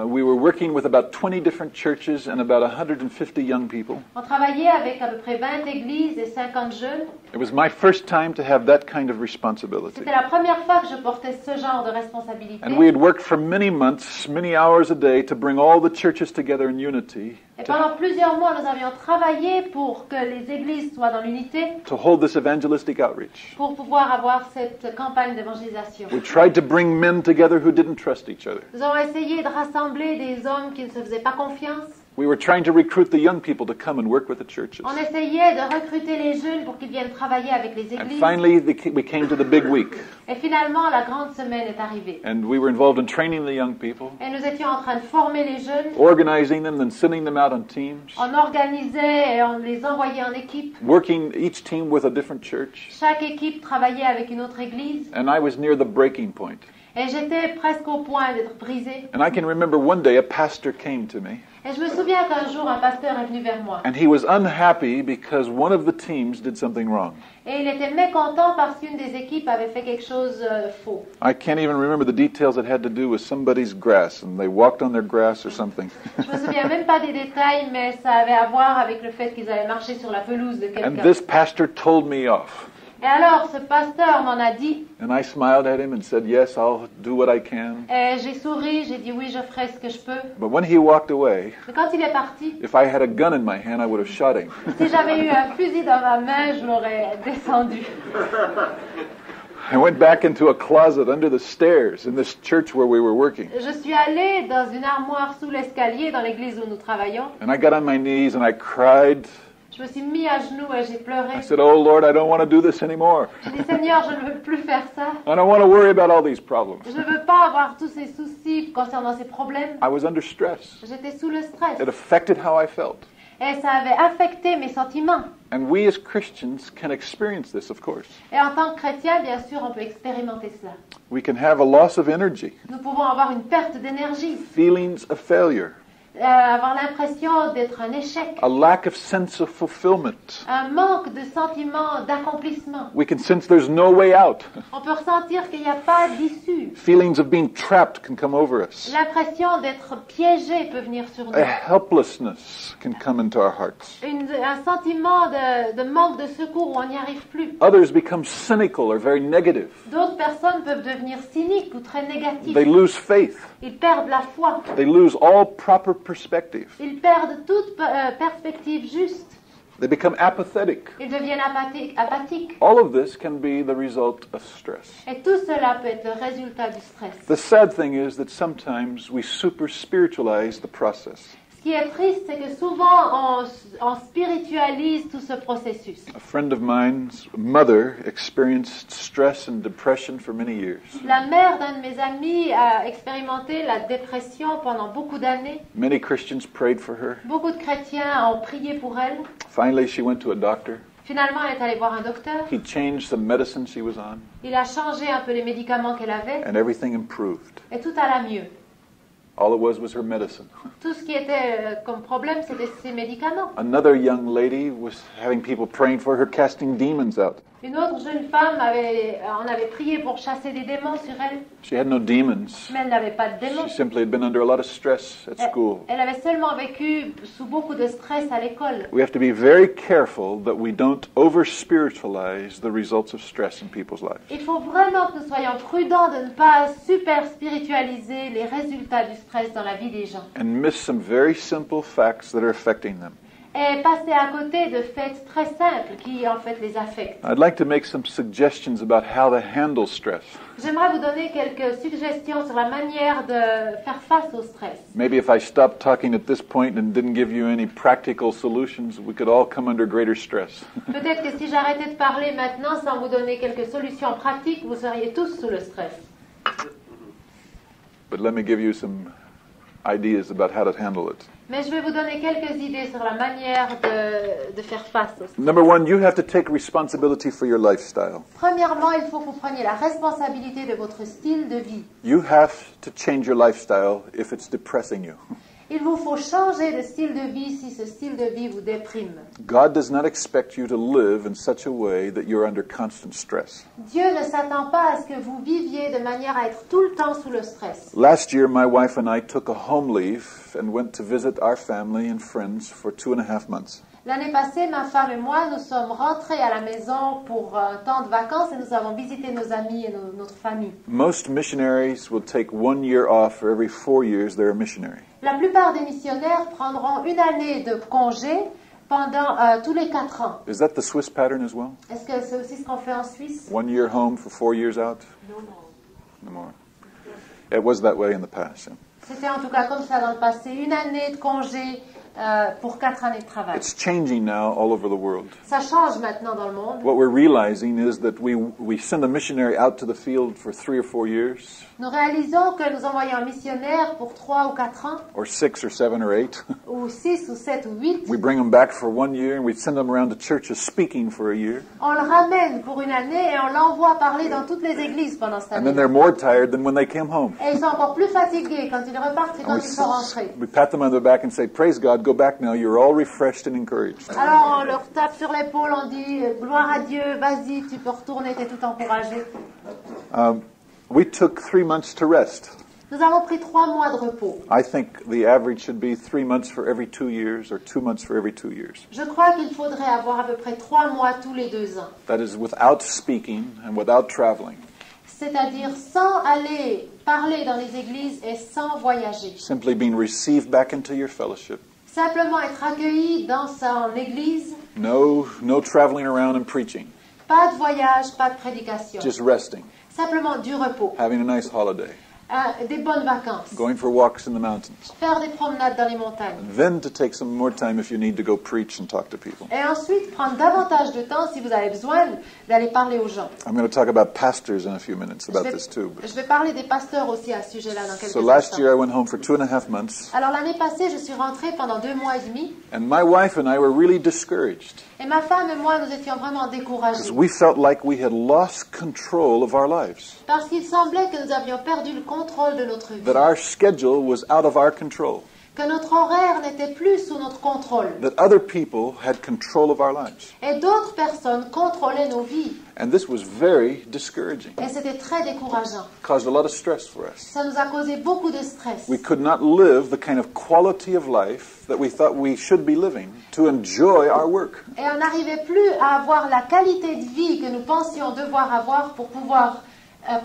We were working with about 20 different churches and about 150 young people. On travaillait avec à peu près 20 églises et 50 jeunes. It was my first time to have that kind of responsibility. C'était la première fois que je portais ce genre de responsabilité. And we had worked for many months, many hours a day to bring all the churches together in unity, Et pendant plusieurs mois, nous avions travaillé pour que les églises soient dans l'unité, to hold this evangelistic outreach. pour pouvoir avoir cette campagne d'évangélisation. We tried to bring men together who didn't trust each other. Nous avons essayé de rassembler des hommes qui ne se faisaient pas confiance. We were trying to recruit the young people to come and work with the churches. On essayait de recruter les jeunes pour qu'ils viennent travailler avec les And églises. finally, we came to the big week. Et finalement, la grande semaine est arrivée. And we were involved in training the young people, Et nous étions en train de former les jeunes. organizing them, then sending them out on teams, On organisait et on les envoyait en équipe. working each team with a different church. Chaque équipe travaillait avec une autre église. And I was near the breaking point. Et j'étais presque au point d'être brisée. And I can remember one day a pastor came to me, Et je me souviens qu'un jour, un pasteur est venu vers moi. and he was unhappy because one of the teams did something wrong. Et il était mécontent parce qu'une des équipes avait fait quelque chose faux. I can't even remember the details. It had to do with somebody's grass, and they walked on their grass or something. Je me souviens même pas des détails, mais ça avait à voir avec le fait qu'ils avaient marché sur la pelouse de And quelqu'un. this pastor told me off. Et alors, ce pasteur m'en a dit. And I smiled at him and said, yes, I'll do what I can. Et j'ai souri, j'ai dit oui, je ferai ce que je peux. But when he walked away, Mais quand il est parti, if I had a gun in my hand, I would have shot him. si j'avais eu un fusil dans ma main, je l'aurais descendu. I went back into a closet under the stairs in this church where we were working. Je suis allée dans une armoire sous l'escalier dans l'église où nous travaillons. And I got on my knees and I cried. Je me suis mis à genoux et j'ai pleuré. I said, oh, Lord, I don't want to do this anymore. J'ai dit, Seigneur, je ne veux plus faire ça. I don't want to worry about all these problems. Je ne veux pas avoir tous ces soucis concernant ces problèmes. I was under stress. J'étais sous le stress. It affected how I felt. Et ça avait affecté mes sentiments. And we as Christians can experience this, of course. Et en tant que chrétien, bien sûr, on peut expérimenter cela. We can have a loss of energy, Nous pouvons avoir une perte d'énergie, feelings of failure, avoir l'impression d'être un échec, a lack of sense of fulfillment. un manque de sentiment d'accomplissement. We can sense there's no way out. On peut ressentir qu'il n'y a pas d'issue. Feelings of being trapped can come over us. L'impression d'être piégé peut venir sur nous. A helplessness can come into our hearts. Un sentiment de manque de secours où on n'y arrive plus. Others become cynical or very negative. D'autres personnes peuvent devenir cyniques ou très négatifs. They lose faith. Ils perdent la foi. They lose all proper perspective. Ils perdent toute perspective juste. They become apathetic. Ils deviennent apathiques. All of this can be the result of stress. Et tout cela peut être le résultat du stress. The sad thing is that sometimes we super spiritualize the process. Ce qui est triste, c'est que souvent on spiritualise tout ce processus. A friend of mine's mother experienced stress and depression for many years. La mère d'un de mes amis a expérimenté la dépression pendant beaucoup d'années. Many Christians prayed for her. Beaucoup de chrétiens ont prié pour elle. Finally, she went to a doctor. Finalement, elle est allée voir un docteur. He changed the medicine she was on, Il a changé un peu les médicaments qu'elle avait and everything improved. et tout alla mieux. All it was her medicine. Tout ce qui était comme problème, c'était ses médicaments. Another young lady was having people praying for her, casting demons out. Une autre jeune femme on avait prié pour chasser des démons sur elle, She had no demons. mais elle n'avait pas de démons. She simply had been under a lot of stress at school. Elle avait seulement vécu sous beaucoup de stress à l'école. We have to be very careful that we don't over-spiritualize the results of stress in people's lives. Il faut vraiment que nous soyons prudents de ne pas super spiritualiser les résultats du stress dans la vie des gens. And miss some very simple facts that are affecting them. Et passer à côté de faits très simples qui en fait les affectent. I'd like to make some suggestions about how to handle stress. J'aimerais vous donner quelques suggestions sur la manière de faire face au stress. Maybe if I stopped talking at this point and didn't give you any practical solutions, we could all come under greater stress. Peut-être que si j'arrêtais de parler maintenant sans vous donner quelques solutions pratiques, vous seriez tous sous le stress. But let me give you some ideas about how to handle it. Mais je vais vous donner quelques idées sur la manière de faire face au stress. Number one, you have to take responsibility for your lifestyle. Premièrement, il faut que vous preniez la responsabilité de votre style de vie. You have to change your lifestyle if it's depressing you. Il vous faut changer de style de vie si ce style de vie vous déprime. God does not expect you to live in such a way that you're under constant stress. Dieu ne s'attend pas à ce que vous viviez de manière à être tout le temps sous le stress. Last year, my wife and I took a home leave and went to visit our family and friends for 2.5 months. L'année passée, ma femme et moi, nous sommes rentrés à la maison pour un temps de vacances et nous avons visité nos amis et notre famille. Most missionaries will take 1 year off for every 4 years they're a missionary. La plupart des missionnaires prendront une année de congé pendant tous les 4 ans. Is that the Swiss pattern as well? Est-ce que c'est aussi ce qu'on fait en Suisse? 1 year home for 4 years out? No more. It was that way in the past. Yeah. C'était en tout cas comme ça dans le passé, une année de congé pour 4 années de travail. It's changing now all over the world. Ça change maintenant dans le monde. What we're realizing is that we send a missionary out to the field for 3 or 4 years. Nous réalisons que nous envoyons un missionnaire pour 3 ou 4 ans, Or 6 or 7 or 8. ou 6 ou 7 ou 8. We bring them back for 1 year and we send them around to churches speaking for a year. On le ramène pour une année et on l'envoie parler dans toutes les églises pendant cette And then année. they're more tired than when they came home. Et ils sont encore plus fatigués quand ils repartent que quand ils sont rentrés. We pat them on the back and say, praise God, go back now, you're all refreshed and encouraged. Alors on leur tape sur l'épaule, on dit gloire à Dieu, vas-y, tu peux retourner, t'es tout encouragé. We took 3 months to rest. Nous avons pris 3 mois de repos. I think the average should be 3 months for every 2 years or 2 months for every 2 years. Je crois qu'il faudrait avoir à peu près 3 mois tous les 2 ans. That is without speaking and without traveling. C'est-à-dire sans aller parler dans les églises et sans voyager. Simply being received back into your fellowship. Simplement être accueilli dans son église. No traveling around and preaching. Pas de voyage, pas de prédication. Just resting. Simplement du repos. Having a nice holiday. Des bonnes vacances. Going for walks in the mountains. Faire des promenades dans les montagnes. And then to take some more time if you need to go preach and talk to people. Et ensuite, prendre davantage de temps si vous avez besoin d'aller parler aux gens. I'm going to talk about pastors in a few minutes about this too. Je vais parler des pasteurs aussi à ce sujet-là dans quelques So last instants. year I went home for 2.5 months. Alors l'année passée, je suis rentrée pendant 2 mois et demi. And my wife and I were really discouraged. Et ma femme et moi, nous étions vraiment Because découragés. we felt like we had lost control of our lives. Parce qu'il semblait que nous avions perdu le contrôle de notre vie. That our schedule was out of our control. Que que notre horaire n'était plus sous notre contrôle. That other people had control of our lives. Et d'autres personnes contrôlaient nos vies. And this was very discouraging. Et c'était très décourageant. It caused a lot of stress for us. Ça nous a causé beaucoup de stress. We could not live the kind of quality of life that we thought we should be living to enjoy our work. Et on n'arrivait plus à avoir la qualité de vie que nous pensions devoir avoir pour pouvoir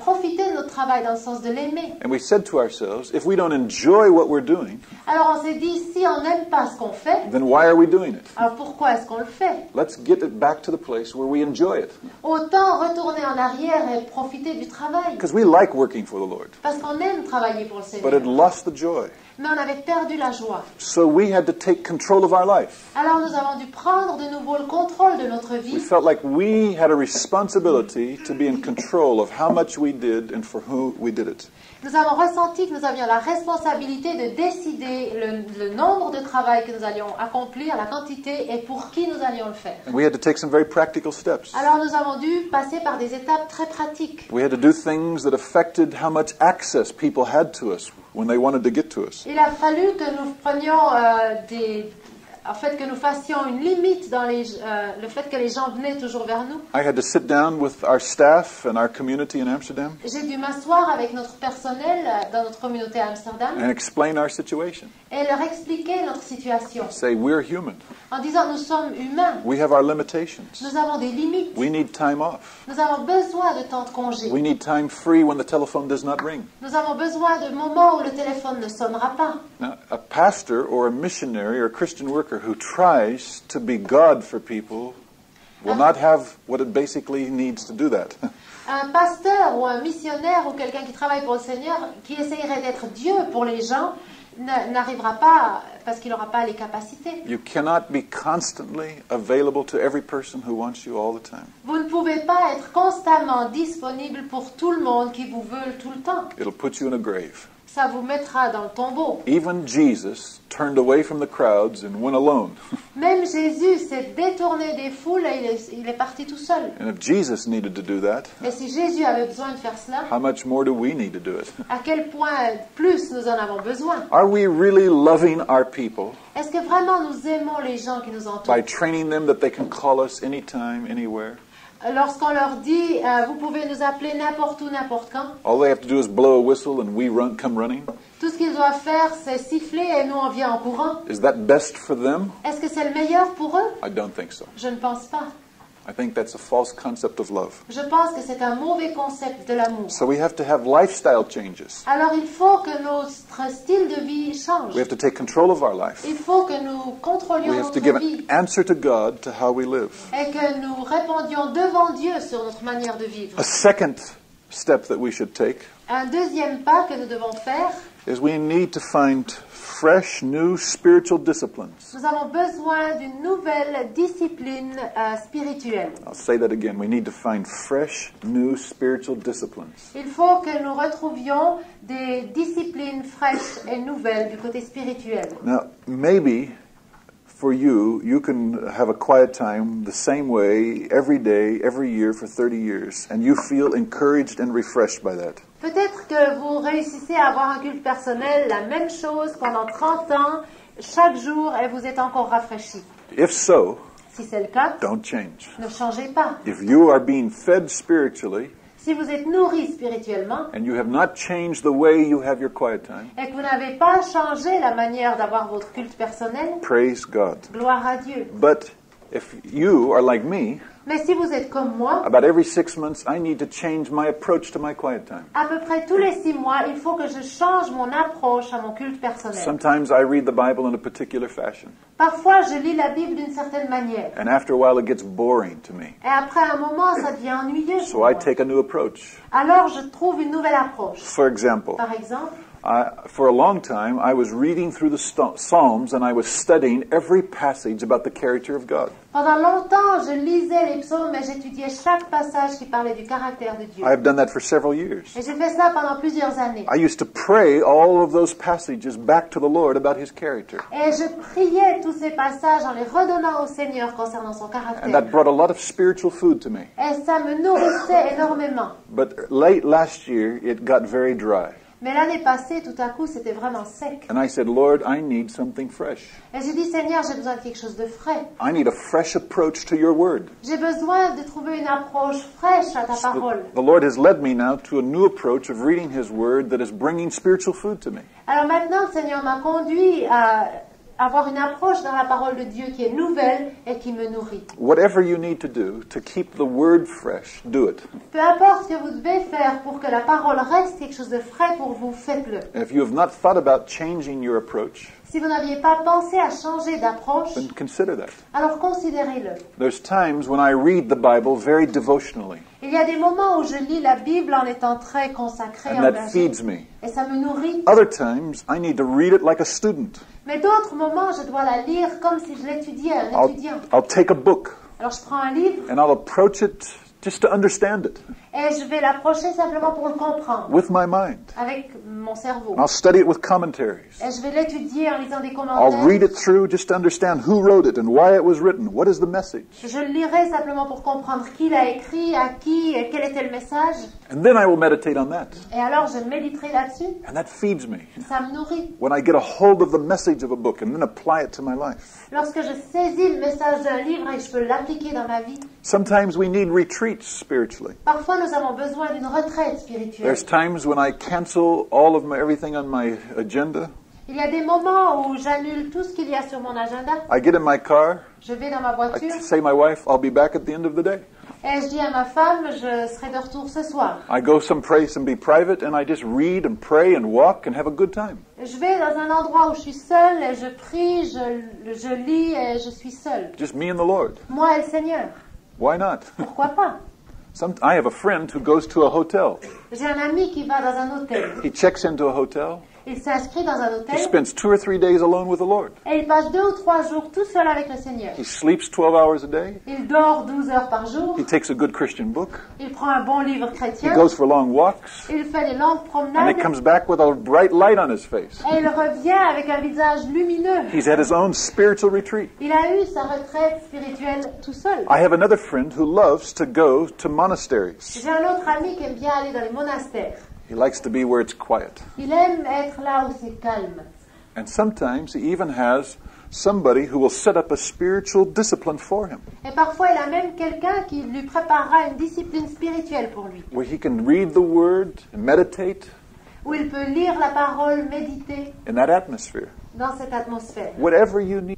profiter de notre travail dans le sens de l'aimer. And we said to ourselves, if we don't enjoy what we're doing, Alors on s'est dit, si on n'aime pas ce qu'on fait, then why are we doing it? alors pourquoi est-ce qu'on le fait? Let's get it back to the place where we enjoy it. Autant retourner en arrière et profiter du travail. Because we like working for the Lord. Parce qu'on aime travailler pour le But it Seigneur. lost the joy. Mais on avait perdu la joie. So we had to take control of our life. Alors nous avons dû prendre de nouveau le contrôle de notre We vie. felt like we had a responsibility to be in control of how much we did and for who we did it. Nous avons ressenti que nous avions la responsabilité de décider le nombre de travail que nous allions accomplir, la quantité et pour qui nous allions le faire. And we had to take some very practical steps. Alors nous avons dû passer par des étapes très pratiques. We had to do things that affected how much access people had to us when they wanted to get to us. Il a fallu que nous prenions que nous fassions une limite dans le fait que les gens venaient toujours vers nous. I had to sit down with our staff and our community in Amsterdam J'ai dû m'asseoir avec notre personnel dans notre communauté à Amsterdam and explain our situation. et leur expliquer notre situation Say, we're human. en disant nous sommes humains, We have our limitations. nous avons des limites, We need time off. nous avons besoin de temps de congé, We need time free when the telephone does not ring. nous avons besoin de moments où le téléphone ne sonnera pas. Now, a pastor or a missionary or a Christian worker who tries to be God for people will not have what it basically needs to do that. Un pasteur ou un missionnaire ou quelqu'un qui travaille pour le Seigneur, qui essayerait d'être Dieu pour les gens, n'arrivera pas parce qu'il n'aura pas les capacités. You cannot be constantly available to every person who wants you all the time. Vous ne pouvez pas être constamment disponible pour tout le monde qui vous veut tout le temps. It'll put you in a grave. Ça vous mettra dans le tombeau. Even Jesus turned away from the crowds and went alone. Même Jésus s'est détourné des foules et il est parti tout seul. And if Jesus needed to do that, Et si Jésus avait besoin de faire cela, how much more do we need to do it? à quel point plus nous en avons besoin? Are we really loving our people Est-ce que vraiment nous aimons les gens qui nous entourent? by training them that they can call us anytime, anywhere? Lorsqu'on leur dit, vous pouvez nous appeler n'importe où, n'importe quand, All they have to do is blow a whistle and we come running? tout ce qu'ils doivent faire, c'est siffler et nous on vient en courant. Is that best for them? Est-ce que c'est le meilleur pour eux? I don't think so. Je ne pense pas. I think that's a false concept of love. Je pense que c'est un mauvais concept de l'amour. So we have to have lifestyle changes. Alors il faut que notre style de vie change. We have to take control of our life. Il faut que nous contrôlions We have to notre give vie an answer to God to how we live. et que nous répondions devant Dieu sur notre manière de vivre. A second step that we should take Un deuxième pas que nous devons faire, is we need to find fresh, new spiritual disciplines. nous avons besoin d'une nouvelle discipline spirituelle. I'll say that again. We need to find fresh, new spiritual disciplines. Il faut que nous retrouvions des disciplines fraîches et nouvelles du côté spirituel. Now, maybe for you, you can have a quiet time the same way every day, every year for 30 years, and you feel encouraged and refreshed by that. Peut-être que vous réussissez à avoir un culte personnel, la même chose pendant 30 ans, chaque jour, et vous êtes encore rafraîchi. If so, Si c'est le cas, don't change. ne changez pas. If you are being fed spiritually Si vous êtes nourri spirituellement and you have not changed the way you have your quiet time, et que vous n'avez pas changé la manière d'avoir votre culte personnel, praise God. gloire à Dieu. But if you are like me, Mais si vous êtes comme moi, about every 6 months, I need to change my approach to my quiet time. à peu près tous les 6 mois, il faut que je change mon approche à mon culte personnel. Sometimes I read the Bible in a particular fashion, Parfois, je lis la Bible d'une certaine manière. and after a while it gets boring to me. Et après un moment, ça devient ennuyeux pour So moi. I take a new approach. Alors, je trouve une nouvelle approche. For example, Par exemple, for a long time, I was reading through the Psalms and I was studying every passage about the character of God. pendant longtemps, je lisais les psaumes et j'étudiais chaque passage qui parlait du caractère de Dieu. I have done that for several years. Et j'ai fait ça pendant plusieurs années. I used to pray all of those passages back to the Lord about His character. Et je priais tous ces passages en les redonnant au Seigneur concernant son And caractère. that brought a lot of spiritual food to me. Et ça me nourrissait énormément. But late last year, it got very dry. Mais l'année passée, tout à coup, c'était vraiment sec. And I said, Lord, I need something fresh. Et j'ai dit, Seigneur, j'ai besoin de quelque chose de frais. I need a fresh approach to your word. J'ai besoin de trouver une approche fraîche à ta parole. The Lord has led me now to a new approach of reading His word that is bringing spiritual food to me. Alors maintenant, le Seigneur m'a conduit à avoir une approche dans la parole de Dieu qui est nouvelle et qui me nourrit. Whatever you need to do to keep the word fresh, do it. Peu importe ce que vous devez faire pour que la parole reste quelque chose de frais pour vous, faites-le. If you have not thought about changing your approach, Si vous n'aviez pas pensé à changer d'approche, then consider that. alors considérez-le. There's times when I read the Bible very devotionally, Il y a des moments où je lis la Bible en étant très consacré, and that engagé, feeds me. et ça me nourrit. Other times, I need to read it like a student. Mais d'autres moments, je dois la lire comme si je l'étudiais à un étudiant. I'll take a book, Alors je prends un livre and I'll approach it just to understand it et je vais l'approcher simplement pour le comprendre, with my mind. avec mon cerveau. I'll study it with commentaries. Et je vais l'étudier en lisant des I'll commentaires. read it through just to understand who wrote it and why it was written. What is the message? Je le lirai simplement pour comprendre qui l'a écrit, à qui, et quel était le message. And then I will meditate on that. Et alors je méditerai là-dessus. And that feeds me. Ça me nourrit. When I get a hold of the message of a book and then apply it to my life. Lorsque je saisis le message d'un livre et je peux l'appliquer dans ma vie. Sometimes we need retreats spiritually. Parfois nous avons besoin d'une retraite spirituelle. There's times when I cancel all of everything on my agenda. Il y a des moments où j'annule tout ce qu'il y a sur mon agenda. I get in my car. Je vais dans ma I voiture say to my wife, I'll be back at the end of the day. et je dis à ma femme, je serai de retour ce soir. I go someplace and be private and I just read and pray and walk and have a good time. Je vais dans un endroit où je suis seule et je prie, je lis et je suis seule. Just me and the Lord. Moi et le Seigneur. Why not? Pourquoi pas? I have a friend who goes to a hotel. J'ai un ami qui va dans un hôtel. He checks into a hotel. Il s'inscrit dans un He hôtel spends 2 or 3 days alone with the Lord. et il passe 2 ou 3 jours tout seul avec le Seigneur. He sleeps 12 hours a day. Il dort 12 heures par jour. He takes a good Christian book. Il prend un bon livre He chrétien. goes for long walks. Il fait des longues And promenades he comes back with a bright light on his face. et il revient avec un visage lumineux. He's had his own spiritual retreat. Il a eu sa retraite spirituelle tout seul. I have another friend who loves to go to monasteries. J'ai un autre ami qui aime bien aller dans les monastères. He likes to be where it's quiet. Il aime être là où c'est calme. And sometimes he even has somebody who will set up a spiritual discipline for him, Et parfois, il a même quelqu'un qui lui préparera une discipline spirituelle pour lui, where he can read the word and meditate où il peut lire la parole, méditer in that atmosphere. dans cette atmosphère. Whatever you need.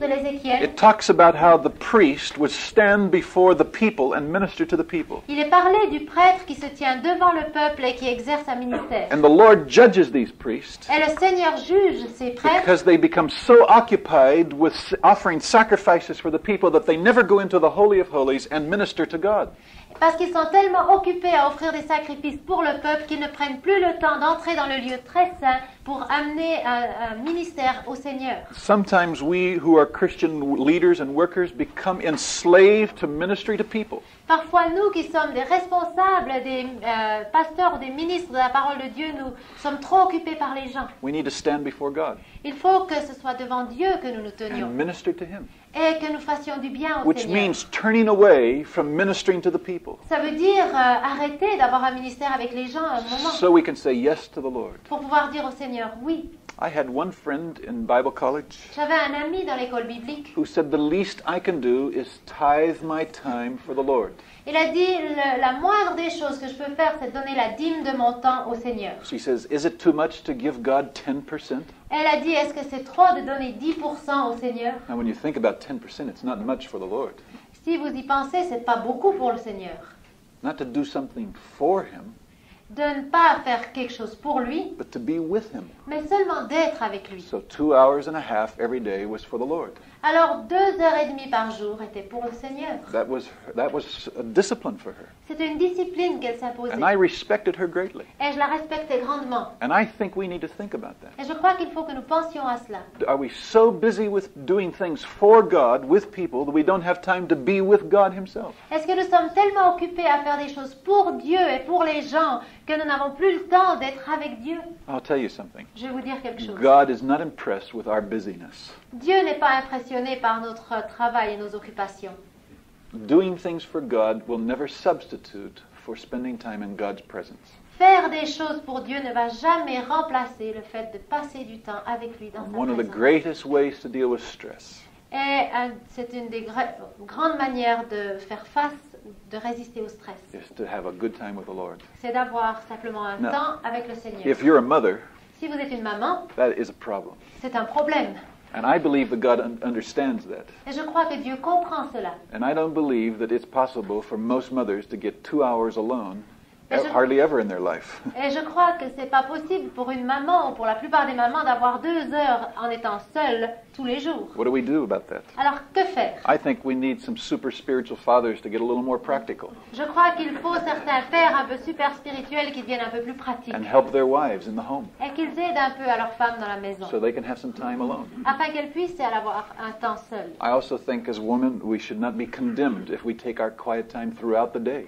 De l'Ézéchiel, It talks about how the priest would stand before the people and minister to the people. il est parlé du prêtre qui se tient devant le peuple et qui exerce un ministère. And the Lord judges these priests Et le Seigneur juge ces prêtres because they become so occupied with offering sacrifices for the people that they never go into the Holy of Holies and minister to God. parce qu'ils sont tellement occupés à offrir des sacrifices pour le peuple qu'ils ne prennent plus le temps d'entrer dans le lieu très saint pour amener un ministère au Seigneur. Sometimes we who are Christian leaders and workers become enslaved to ministry to people. Parfois, nous qui sommes des responsables, des pasteurs, des ministres de la parole de Dieu, nous sommes trop occupés par les gens. We need to stand before God Il faut que ce soit devant Dieu que nous nous tenions and minister to Him, et que nous fassions du bien au which Seigneur. means turning away from ministering to the people Ça veut dire arrêter d'avoir un ministère avec les gens à un moment so we can say yes to the Lord. pour pouvoir dire au Seigneur oui. I had one friend in Bible college J'avais un ami dans l'école biblique. who said the least I can do is tithe my time for the Lord. Il a dit la moindre des choses que je peux faire, c'est donner la dîme de mon temps au Seigneur. She says, is it too much to give God 10%? Elle a dit, est-ce que c'est trop de donner 10% au Seigneur? Now when you think about 10%, it's not much for the Lord. Si vous y pensez, c'est pas beaucoup pour le Seigneur. Not to do something for Him, De ne pas faire quelque chose pour lui, but to be with Him. mais seulement d'être avec lui. So 2 hours and a half every day was for the Lord. Alors 2h30 par jour était pour le Seigneur. That was a discipline for her. C'était une discipline qu'elle s'imposait. And I respected her greatly. Et je la respectais grandement. And I think we need to think about that. Et je crois qu'il faut que nous pensions à cela. Are we so busy with doing things for God with people that we don't have time to be with God Himself? Est-ce que nous sommes tellement occupés à faire des choses pour Dieu et pour les gens que nous n'avons plus le temps d'être avec Dieu? I'll tell you something. Je vais vous dire quelque chose. God is not impressed with our busyness. Dieu n'est pas impressionné par notre travail et nos occupations. Doing things for God will never substitute for spending time in God's presence. Faire des choses pour Dieu ne va jamais remplacer le fait de passer du temps avec lui dans sa One of the présence. greatest ways to deal with stress Et c'est une des grandes manières de faire face, de résister au stress. is to have a good time with the Lord. C'est d'avoir simplement un Now, temps avec le Seigneur. If you're a mother, Si vous êtes une maman, that is a problem. c'est un problème. And I believe that God understands that. Et je crois que Dieu comprend cela. And I don't believe that it's possible for most mothers to get 2 hours alone Et je- hardly ever in their life. Et je crois que c'est pas possible pour une maman ou pour la plupart des mamans d'avoir 2 heures en étant seule tous les jours. What do we do about that? Alors que faire? I think we need some super spiritual fathers to get a little more practical Je crois qu'il faut certains pères un peu super spirituels qui deviennent un peu plus pratiques and help their wives in the home et qu'ils aident un peu à leurs femmes dans la maison so they can have some time alone. afin qu'elles puissent avoir un temps seul. I also think as women we should not be condemned if we take our quiet time throughout the day.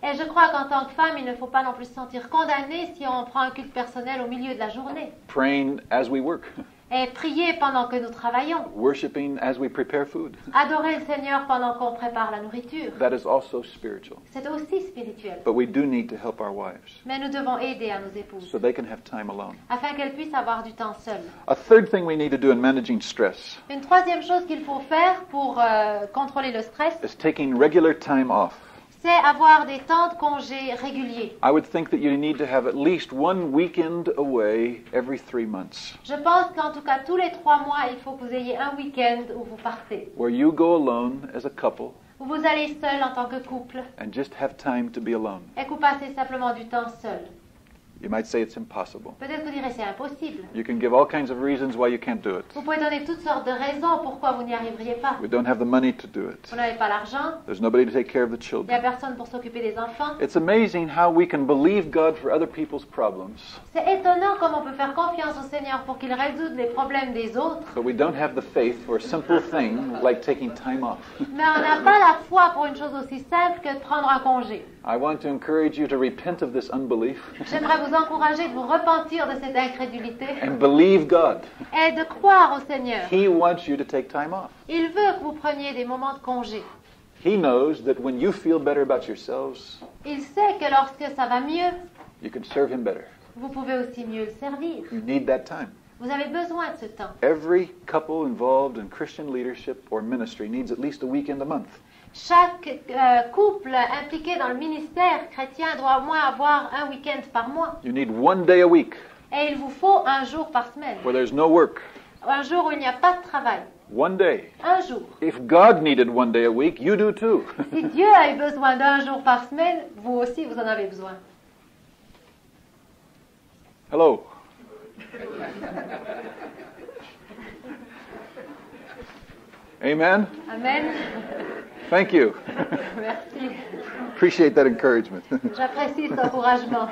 Et je crois qu'en tant que femme, il ne faut pas non plus se sentir condamnée si on prend un culte personnel au milieu de la journée. Praying as we work, Et prier pendant que nous travaillons. worshiping as we prepare food. Adorer le Seigneur pendant qu'on prépare la nourriture. That is also spiritual. C'est aussi spirituel. But we do need to help our wives Mais nous devons aider à nos épouses so they can have time alone. afin qu'elles puissent avoir du temps seules. A third thing we need to do in managing stress Une troisième chose qu'il faut faire pour contrôler le stress, is taking regular time off. c'est avoir des temps de congés réguliers. I would think that you need to have at least one weekend away every 3 months Je pense qu'en tout cas, tous les 3 mois, il faut que vous ayez un week-end où vous partez, where you go alone as a couple où vous allez seul en tant que couple and just have time to be alone. et que vous passez simplement du temps seul. You might say it's impossible. Peut-être que vous direz c'est impossible. You can give all kinds of reasons why you can't do it. Vous pouvez donner toutes sortes de raisons pourquoi vous n'y arriveriez pas. We don't have the money to do it. Vous n'avez pas l'argent, There's nobody to take care of the il n'y a children. personne pour s'occuper des enfants. It's amazing how we can believe God for other people's problems, C'est étonnant comment on peut faire confiance au Seigneur pour qu'il résoudre les problèmes des autres, but we don't have the faith for a simple thing like taking time off. mais on n'a pas la foi pour une chose aussi simple que de prendre un congé. I want to encourage you to repent of this unbelief J'aimerais vous encourager de vous repentir de cette incrédulité and believe God. et de croire au Seigneur. He wants you to take time off. Il veut que vous preniez des moments de congé. He knows that when you feel better about yourselves, Il sait que lorsque ça va mieux, you can serve Him better. vous pouvez aussi mieux le servir. You need that time. Vous avez besoin de ce temps. Every couple involved in Christian leadership or ministry needs at least a weekend a month. Chaque couple impliqué dans le ministère chrétien doit au moins avoir un week-end par mois. You need one day a week Et il vous faut un jour par semaine. where there's no work. Un jour où il n'y a pas de travail. One day. Un jour. If God needed one day a week, you do too. Si Dieu a eu besoin d'un jour par semaine, vous aussi vous en avez besoin. Hello. Amen. Amen. Thank you. Merci. Appreciate that encouragement. J'apprécie cet encouragement.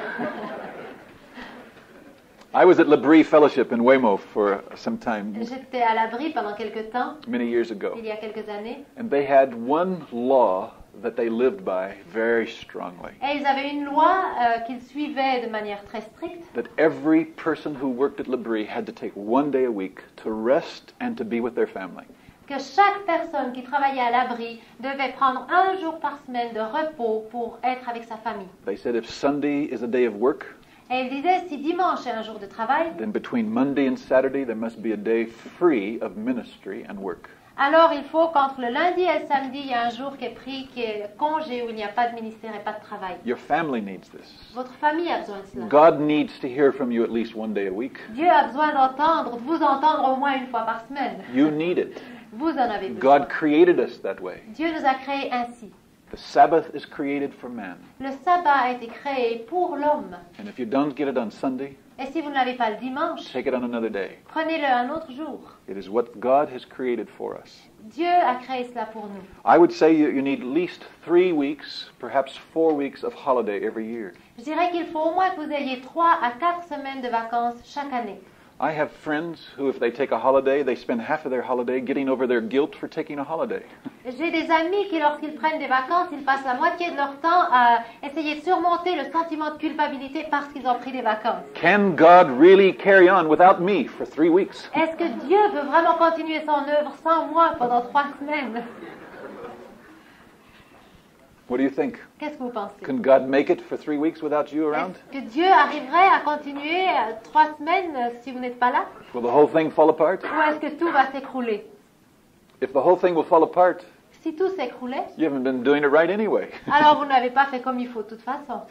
I was at L'Abri Fellowship in Weymouth for some time, J'étais à l'abri pendant quelque temps, many years ago, il y a quelques années, and they had one law that they lived by very strongly. et ils avaient une loi qu'ils suivaient de manière très stricte, That every person who worked at L'Abri had to take one day a week to rest and to be with their family. que chaque personne qui travaillait à l'abri devait prendre un jour par semaine de repos pour être avec sa famille. They said if Sunday is a day of work, Et il disait, si dimanche est un jour de travail, then between Monday and Saturday there must be a day free of ministry and work. alors il faut qu'entre le lundi et le samedi, il y a un jour qui est pris, qui est congé, où il n'y a pas de ministère et pas de travail. Your family needs this. Votre famille a besoin de cela. God needs to hear from you at least one day a week. Dieu a besoin d'entendre, de vous entendre au moins une fois par semaine. You need it. Vous en avez besoin. God created us that way. Dieu nous a créés ainsi. The Sabbath is created for man. Le sabbat a été créé pour l'homme. And if you don't get it on Sunday, Et si vous ne l'avez pas le dimanche, take it on another day. prenez-le un autre jour. It is what God has created for us. Dieu a créé cela pour nous. I would say you need at least 3 weeks, perhaps 4 weeks of holiday every year. Je dirais qu'il faut au moins que vous ayez 3 à 4 semaines de vacances chaque année. I have friends who, if they take a holiday, they spend half of their holiday getting over their guilt for taking a holiday. J'ai des amis qui, lorsqu'ils prennent des vacances, ils passent la moitié de leur temps à essayer de surmonter le sentiment de culpabilité parce qu'ils ont pris des vacances. Can God really carry on without me for 3 weeks? Est-ce que Dieu peut vraiment continuer son œuvre sans moi pendant 3 semaines? What do you think? Qu'est-ce que vous pensez? Can God make it for 3 weeks without you around? Est-ce que Dieu arriverait à continuer 3 semaines si vous n'êtes pas là? Will the whole thing fall apart? Ou est-ce que tout va s'écrouler? If the whole thing will fall apart, Si tout s'écroulait, you haven't been doing it right anyway. alors vous n'avez pas fait comme il faut de toute façon.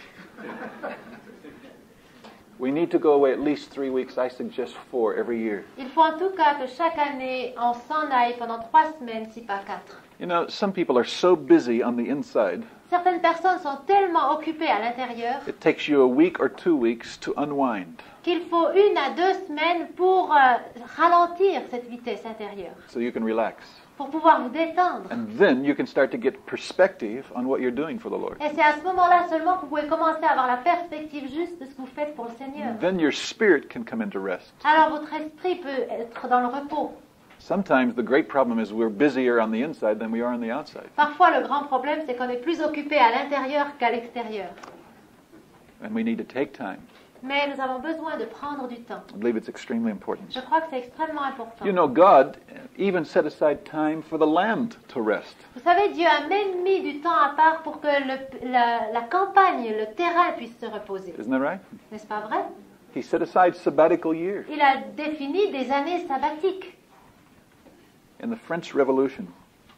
We need to go away at least 3 weeks. I suggest 4 every year. Il faut en tout cas que chaque année, on s'en aille pendant 3 semaines, si pas 4. You know, some people are so busy on the inside, Certaines personnes sont tellement occupées à l'intérieur it takes you a week or 2 weeks to unwind. qu'il faut 1 à 2 semaines pour ralentir cette vitesse intérieure, So you can relax. pour pouvoir vous détendre. And then you can start to get perspective on what you're doing for the Lord. Et c'est à ce moment-là seulement que vous pouvez commencer à avoir la perspective juste de ce que vous faites pour le Seigneur. Then your spirit can come into rest. Alors votre esprit peut être dans le repos. Sometimes the great problem is we're busier on the inside than we are on the outside. Parfois, le grand problème, c'est qu'on est plus occupé à l'intérieur qu'à l'extérieur. And we need to take time. Mais nous avons besoin de prendre du temps. I believe it's extremely important. Je crois que c'est extrêmement important. You know, God even set aside time for the land to rest. Vous savez, Dieu a même mis du temps à part pour que la campagne, le terrain puisse se reposer. Isn't that right? N'est-ce pas vrai? He set aside sabbatical years. Il a défini des années sabbatiques. In the French Revolution,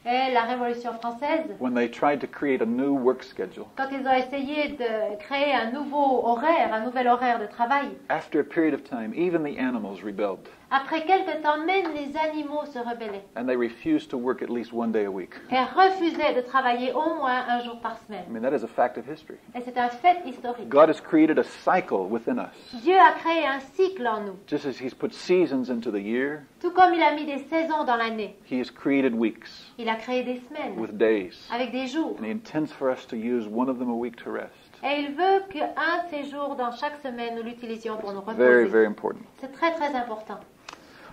Et la Révolution française, when they tried to create a new work schedule, quand ils ont essayé de créer un nouveau horaire, un nouvel horaire de travail, after a period of time, even the animals rebelled. après quelque temps, même les animaux se rebellaient And they refused to work at least 1 day a week. et refusaient de travailler au moins un jour par I semaine. mean, that is a fact of history. Et c'est un fait historique. God has created a cycle within us. Dieu a créé un cycle en nous. Just as He's put seasons into the year, Tout comme il a mis des saisons dans l'année, He has created weeks il a créé des semaines with days. avec des jours. And He intends for us to use one of them a week to rest. Et il veut qu'un de ces jours dans chaque semaine, nous l'utilisions pour nous Very, reposer. very important. C'est très très important.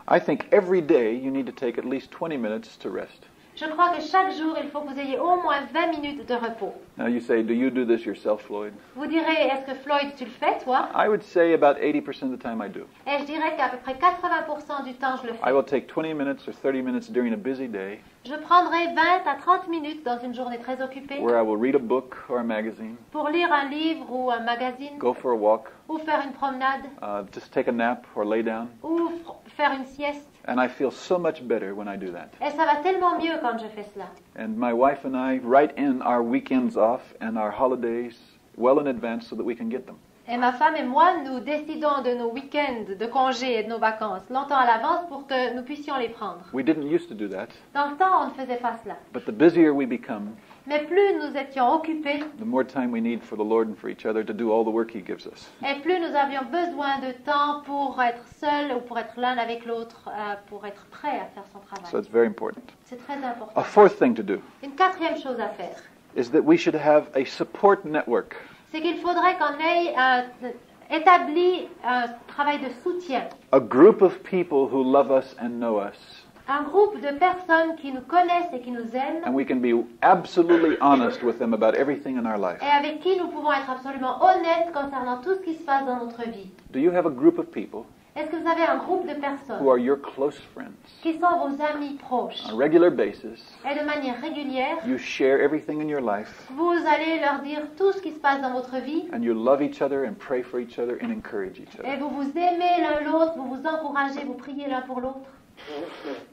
I think every day you need to take at least 20 minutes to rest. Je crois que chaque jour, il faut que vous ayez au moins 20 minutes de repos. Now you say, do you do this yourself, Floyd? Vous direz, est-ce que Floyd, tu le fais, toi? I would say about 80% of the time I do. Et je dirais qu'à peu près 80% du temps, je le I fais. will take 20 minutes or 30 minutes during a busy day Je prendrai 20 à 30 minutes dans une journée très occupée where I will read a book or a magazine, pour lire un livre ou un magazine, go for a walk, ou faire une promenade, just take a nap or lay down. ou faire une sieste. And I feel so much better when I do that. Et ça va tellement mieux quand je fais cela. And my wife and I write in our weekends off and our holidays well in advance so that we can get them. Et ma femme et moi, nous décidons de nos week-ends de congés et de nos vacances longtemps à l'avance pour que nous puissions les prendre. We didn't used to do that, Dans le temps, on ne faisait pas cela. but the busier we become, Mais plus nous étions occupés, the more time we need for the Lord and for each other to do all the work He gives us. et plus nous avions besoin de temps pour être seuls ou pour être l'un avec l'autre, pour être prêts à faire son So travail. it's very important. C'est très important. A fourth thing to do Une quatrième chose à faire, is that we should have a support network. c'est qu'il faudrait qu'on ait établi un travail de soutien. A group of people who love us and know us. Un groupe de personnes qui nous connaissent et qui nous aiment, And we can be absolutely honest with them about everything in our life. et avec qui nous pouvons être absolument honnêtes concernant tout ce qui se passe dans notre vie. Do you have a group of people Est-ce que vous avez un groupe de who personnes are your close friends? qui sont vos amis proches On a regular basis, et de manière régulière, you share everything in your life, vous allez leur dire tout ce qui se passe dans votre vie and you love each other and pray for each other and encourage each et other. vous vous aimez l'un l'autre, vous vous encouragez, vous priez l'un pour l'autre?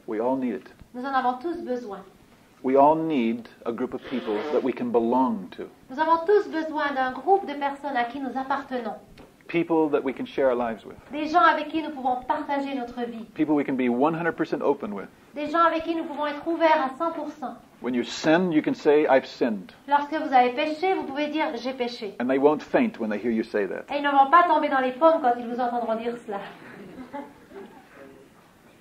We all need it. Nous en avons tous besoin. We all need a group of people that we can belong to. Nous avons tous besoin d'un groupe de personnes à qui nous appartenons. People that we can share our lives with. Des gens avec qui nous pouvons partager notre vie. People we can be 100% open with. Des gens avec qui nous pouvons être ouverts à 100%. When you sin, you can say, I've sinned. Lorsque vous avez péché, vous pouvez dire j'ai péché. And they won't faint when they hear you say that. Et ils ne vont pas tomber dans les pommes quand ils vous entendront dire cela.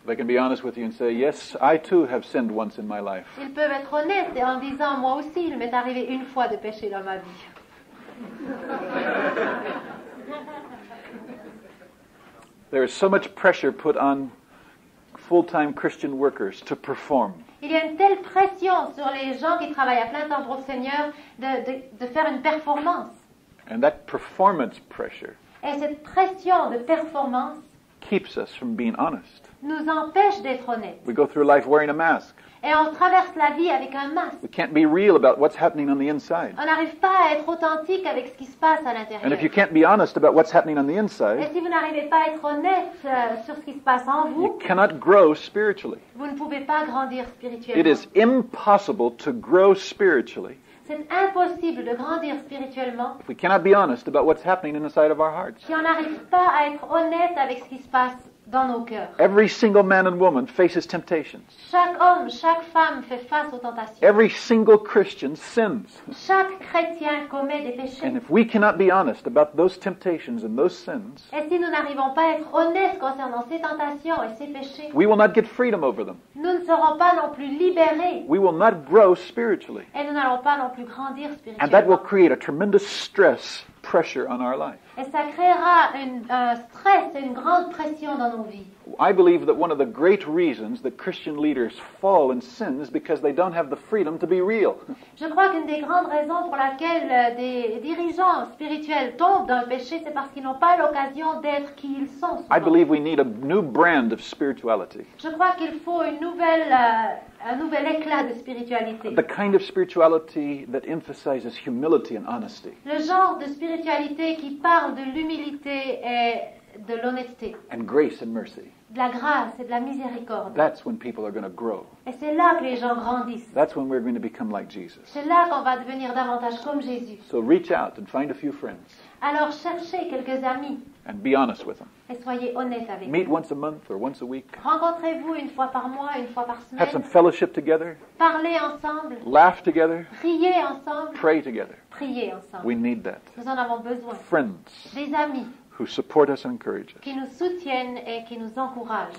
They can be honest with you and say, yes, I too have sinned once in my life. Ils peuvent être honnêtes et en disant moi aussi, il m'est arrivé une fois de pécher dans ma vie. There is so much pressure put on full-time Christian workers to perform. Il y a une telle pression sur les gens qui travaillent à plein temps pour le Seigneur de faire une performance. And that performance pressure Et cette pression de performance keeps us from being honest. nous empêche d'être honnêtes. We go through life wearing a mask. Et on traverse la vie avec un masque. We can't be real about what's happening on the inside. On n'arrive pas à être authentique avec ce qui se passe à l'intérieur. And if you can't be honest about what's happening on the Et inside, si vous n'arrivez pas à être honnête sur ce qui se passe en you vous, cannot grow spiritually. vous ne pouvez pas grandir It spirituellement. is impossible to grow spiritually C'est impossible de grandir spirituellement if we cannot be honest about what's happening inside of our hearts. si on n'arrive pas à être honnête avec ce qui se passe dans nos cœurs. Every single man and woman faces temptations. Chaque homme, chaque femme fait face aux tentations. Every single Christian sins. Chaque chrétien commet des péchés. And if we cannot be honest about those temptations and those sins, Et si nous n'arrivons pas à être honnêtes concernant ces tentations et ces péchés, we will not get freedom over them. nous ne serons pas non plus libérés We will not grow spiritually. et nous n'allons pas non plus grandir And that will spirituellement. create a tremendous stress, pressure on our life. Et ça créera un stress et une grande pression dans nos vies. I believe that one of the great reasons that Christian leaders fall in sin is because they don't have the freedom to be real. Je crois qu'une des grandes raisons pour laquelle des dirigeants spirituels tombent dans le péché, c'est parce qu'ils n'ont pas l'occasion d'être qui ils sont. I souvent. believe we need a new brand of spirituality. Je crois qu'il faut un nouvel éclat de spiritualité. The kind of spirituality that emphasizes humility and honesty Le genre de spiritualité qui parle de l'humilité et de l'honnêteté, and grace and mercy. de la grâce et de la miséricorde. That's when people are going to grow. Et c'est là que les gens grandissent. That's when we're going to become like Jesus. C'est là qu'on va devenir davantage comme Jésus. So reach out and find a few friends Alors cherchez quelques amis and be honest with them. et soyez honnêtes avec eux. Meet once a month or once a week. Rencontrez-vous une fois par mois, une fois par Have some semaine. fellowship together. Parlez ensemble, Laugh together. riez ensemble, Pray together. priez ensemble. We need that. Nous en avons besoin. Friends Des amis who support us and encourage us. qui nous soutiennent et qui nous encouragent.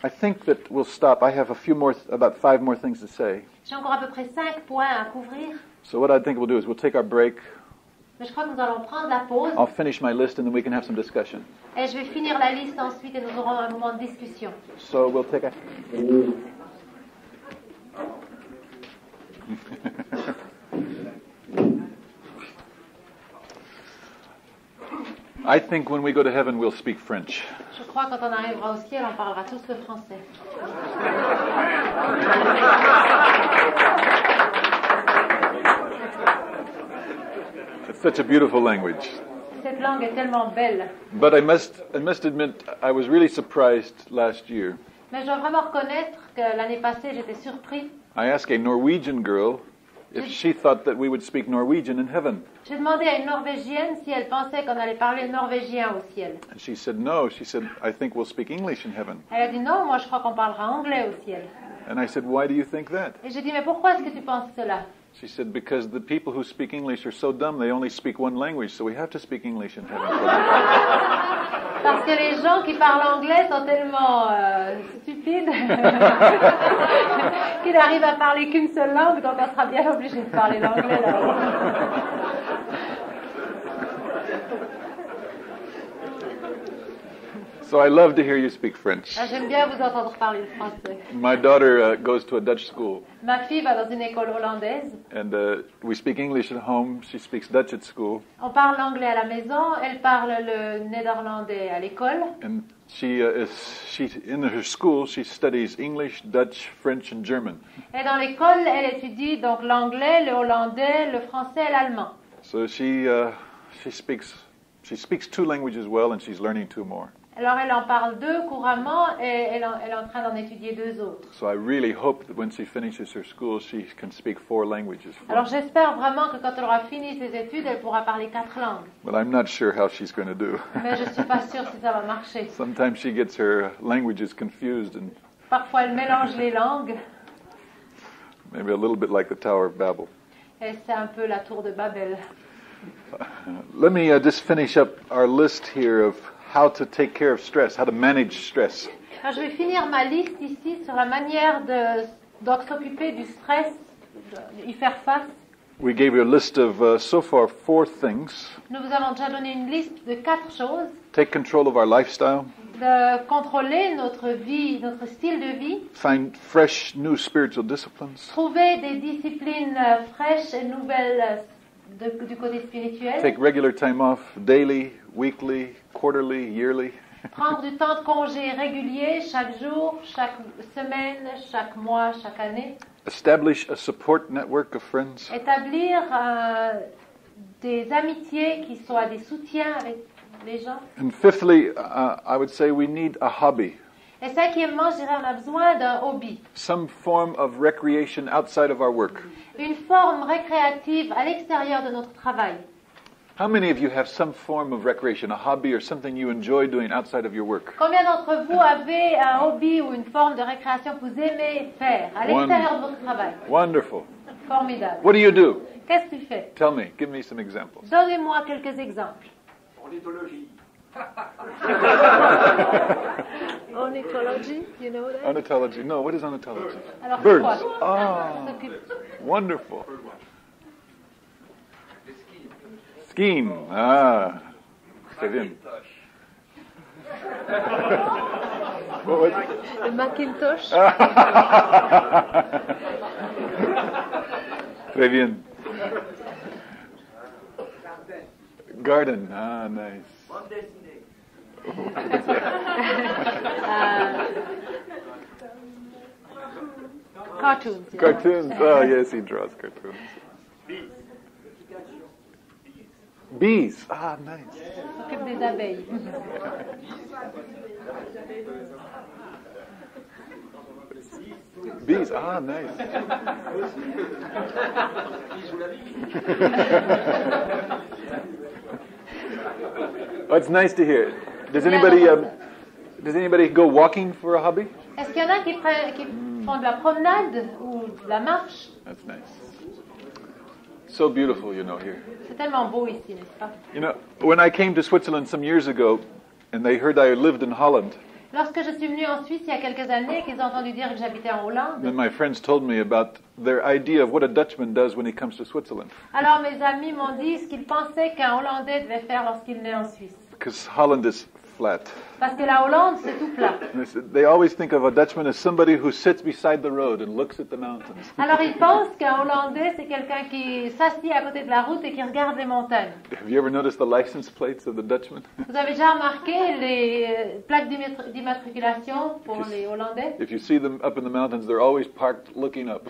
I think that we'll stop. I have about 5 more things to say. J'ai encore à peu près 5 points à couvrir, So what I think we'll do is we'll take our break. mais je crois que nous allons prendre la pause I'll finish my list and then we can have some discussion. et je vais finir la liste ensuite et nous aurons un moment de discussion. So we'll take a... I think when we go to heaven we'll speak French. Je crois que quand on arrivera au ciel, on parlera tous le français. It's such a beautiful language. Cette langue est tellement belle. But I must admit I was really surprised last year. Mais je dois vraiment reconnaître que l'année passée, j'étais surpris. I asked a Norwegian girl if she thought that we would speak Norwegian in heaven. J'ai demandé à une Norvégienne si elle pensait qu'on allait parler norvégien au ciel. And she said no. She said, I think we'll speak English in heaven. Elle a dit non, moi je crois qu'on parlera anglais au ciel. And I said, why do you think that? Et j'ai dit mais pourquoi est-ce que tu penses cela? She said, because the people who speak English are so dumb, they only speak one language, so we have to speak English in heaven. Parce que les gens qui parlent anglais sont tellement stupides qu'ils n'arrivent à parler qu'une seule langue, donc on sera bien obligé de parler l'anglais là-haut. So I love to hear you speak French. Ah, j'aime bien vous entendre parler le français. My daughter goes to a Dutch school, Ma fille va dans une école hollandaise. and we speak English at home. She speaks Dutch at school, On parle l'anglais à la maison, elle parle le néerlandais à l'école. and she in her school she studies English, Dutch, French, and German. Et dans l'école, elle étudie donc l'anglais, le hollandais, le français et l'allemand. So she speaks 2 languages well, and she's learning 2 more. Alors elle en parle 2 couramment et elle est en train d'en étudier 2 autres. So I really hope that when she finishes her school, she can speak 4 languages. Alors j'espère vraiment que quand elle aura fini ses études, elle pourra parler 4 langues. But I'm not sure how she's going to do. Mais je suis pas sûre si ça va marcher. Sometimes she gets her languages confused, and Parfois elle mélange les langues maybe a little bit like the Tower of Babel. et c'est un peu la tour de Babel. Let me just finish up our list here of how to take care of stress, how to manage stress. Alors, je vais finir ma liste ici sur la manière de donc s'occuper du stress, y faire face. We gave you a list of so far 4 things. Nous vous avons déjà donné une liste de 4 choses. Take control of our lifestyle, De contrôler notre vie, notre style de vie, find fresh new spiritual disciplines, trouver des disciplines fraîches et nouvelles du côté spirituel, take regular time off, daily, weekly, quarterly, yearly. Prendre du temps de congé régulier, chaque jour, chaque semaine, chaque mois, chaque année. Establish a support network of friends. Établir des amitiés qui soient des soutiens avec les gens. And fifthly, I would say we need a hobby. Et cinquièmement, je dirais, on a besoin d'un hobby. Some form of recreation outside of our work. Une forme récréative à l'extérieur de notre travail. How many of you have some form of recreation, a hobby or something you enjoy doing outside of your work? Combien d'entre vous avez un hobby ou une forme de récréation que vous aimez faire à l'extérieur de votre travail? Wonderful. Formidable. What do you do? Qu'est-ce que tu fais? Tell me. Give me some examples. Donnez-moi quelques exemples. Ornithologie. Ornithology, you know that? Ornithology. No, what is ornithology? Alors, Birds. c'est quoi? Ah, wonderful. Skiing. Ah, très bien. What was it? Le Macintosh. Très bien. Garden. Ah, nice. Cartoons. Yeah. Cartoons. Oh, yes, he draws cartoons. Bees. Ah, nice. S'occupe des abeilles. Bees. Ah, nice. Oh, it's nice to hear. Does anybody go walking for a hobby? Est-ce qu'il y en a qui font de la promenade ou de la marche? That's nice. So beautiful, here. C'est tellement beau ici, n'est-ce pas? When I came to Switzerland some years ago, and they heard I lived in Holland, Lorsque je suis venue en Suisse il y a quelques années, qu'ils ont entendu dire que j'habitais en Hollande, then my friends told me about their idea of what a Dutchman does when he comes to Switzerland. alors mes amis m'ont dit ce qu'ils pensaient qu'un Hollandais devait faire lorsqu'il naît en Suisse. Because Holland is flat. Parce que la Hollande, c'est tout plat. They always think of a Dutchman as somebody who sits beside the road and looks at the mountains. Alors ils pensent qu'un Hollandais, c'est quelqu'un qui s'assied à côté de la route et qui regarde les montagnes. Have you ever noticed the license plates of the Dutchman? Vous avez déjà remarqué les plaques d'immatriculation pour les Hollandais? If you see them up in the mountains, they're always parked looking up.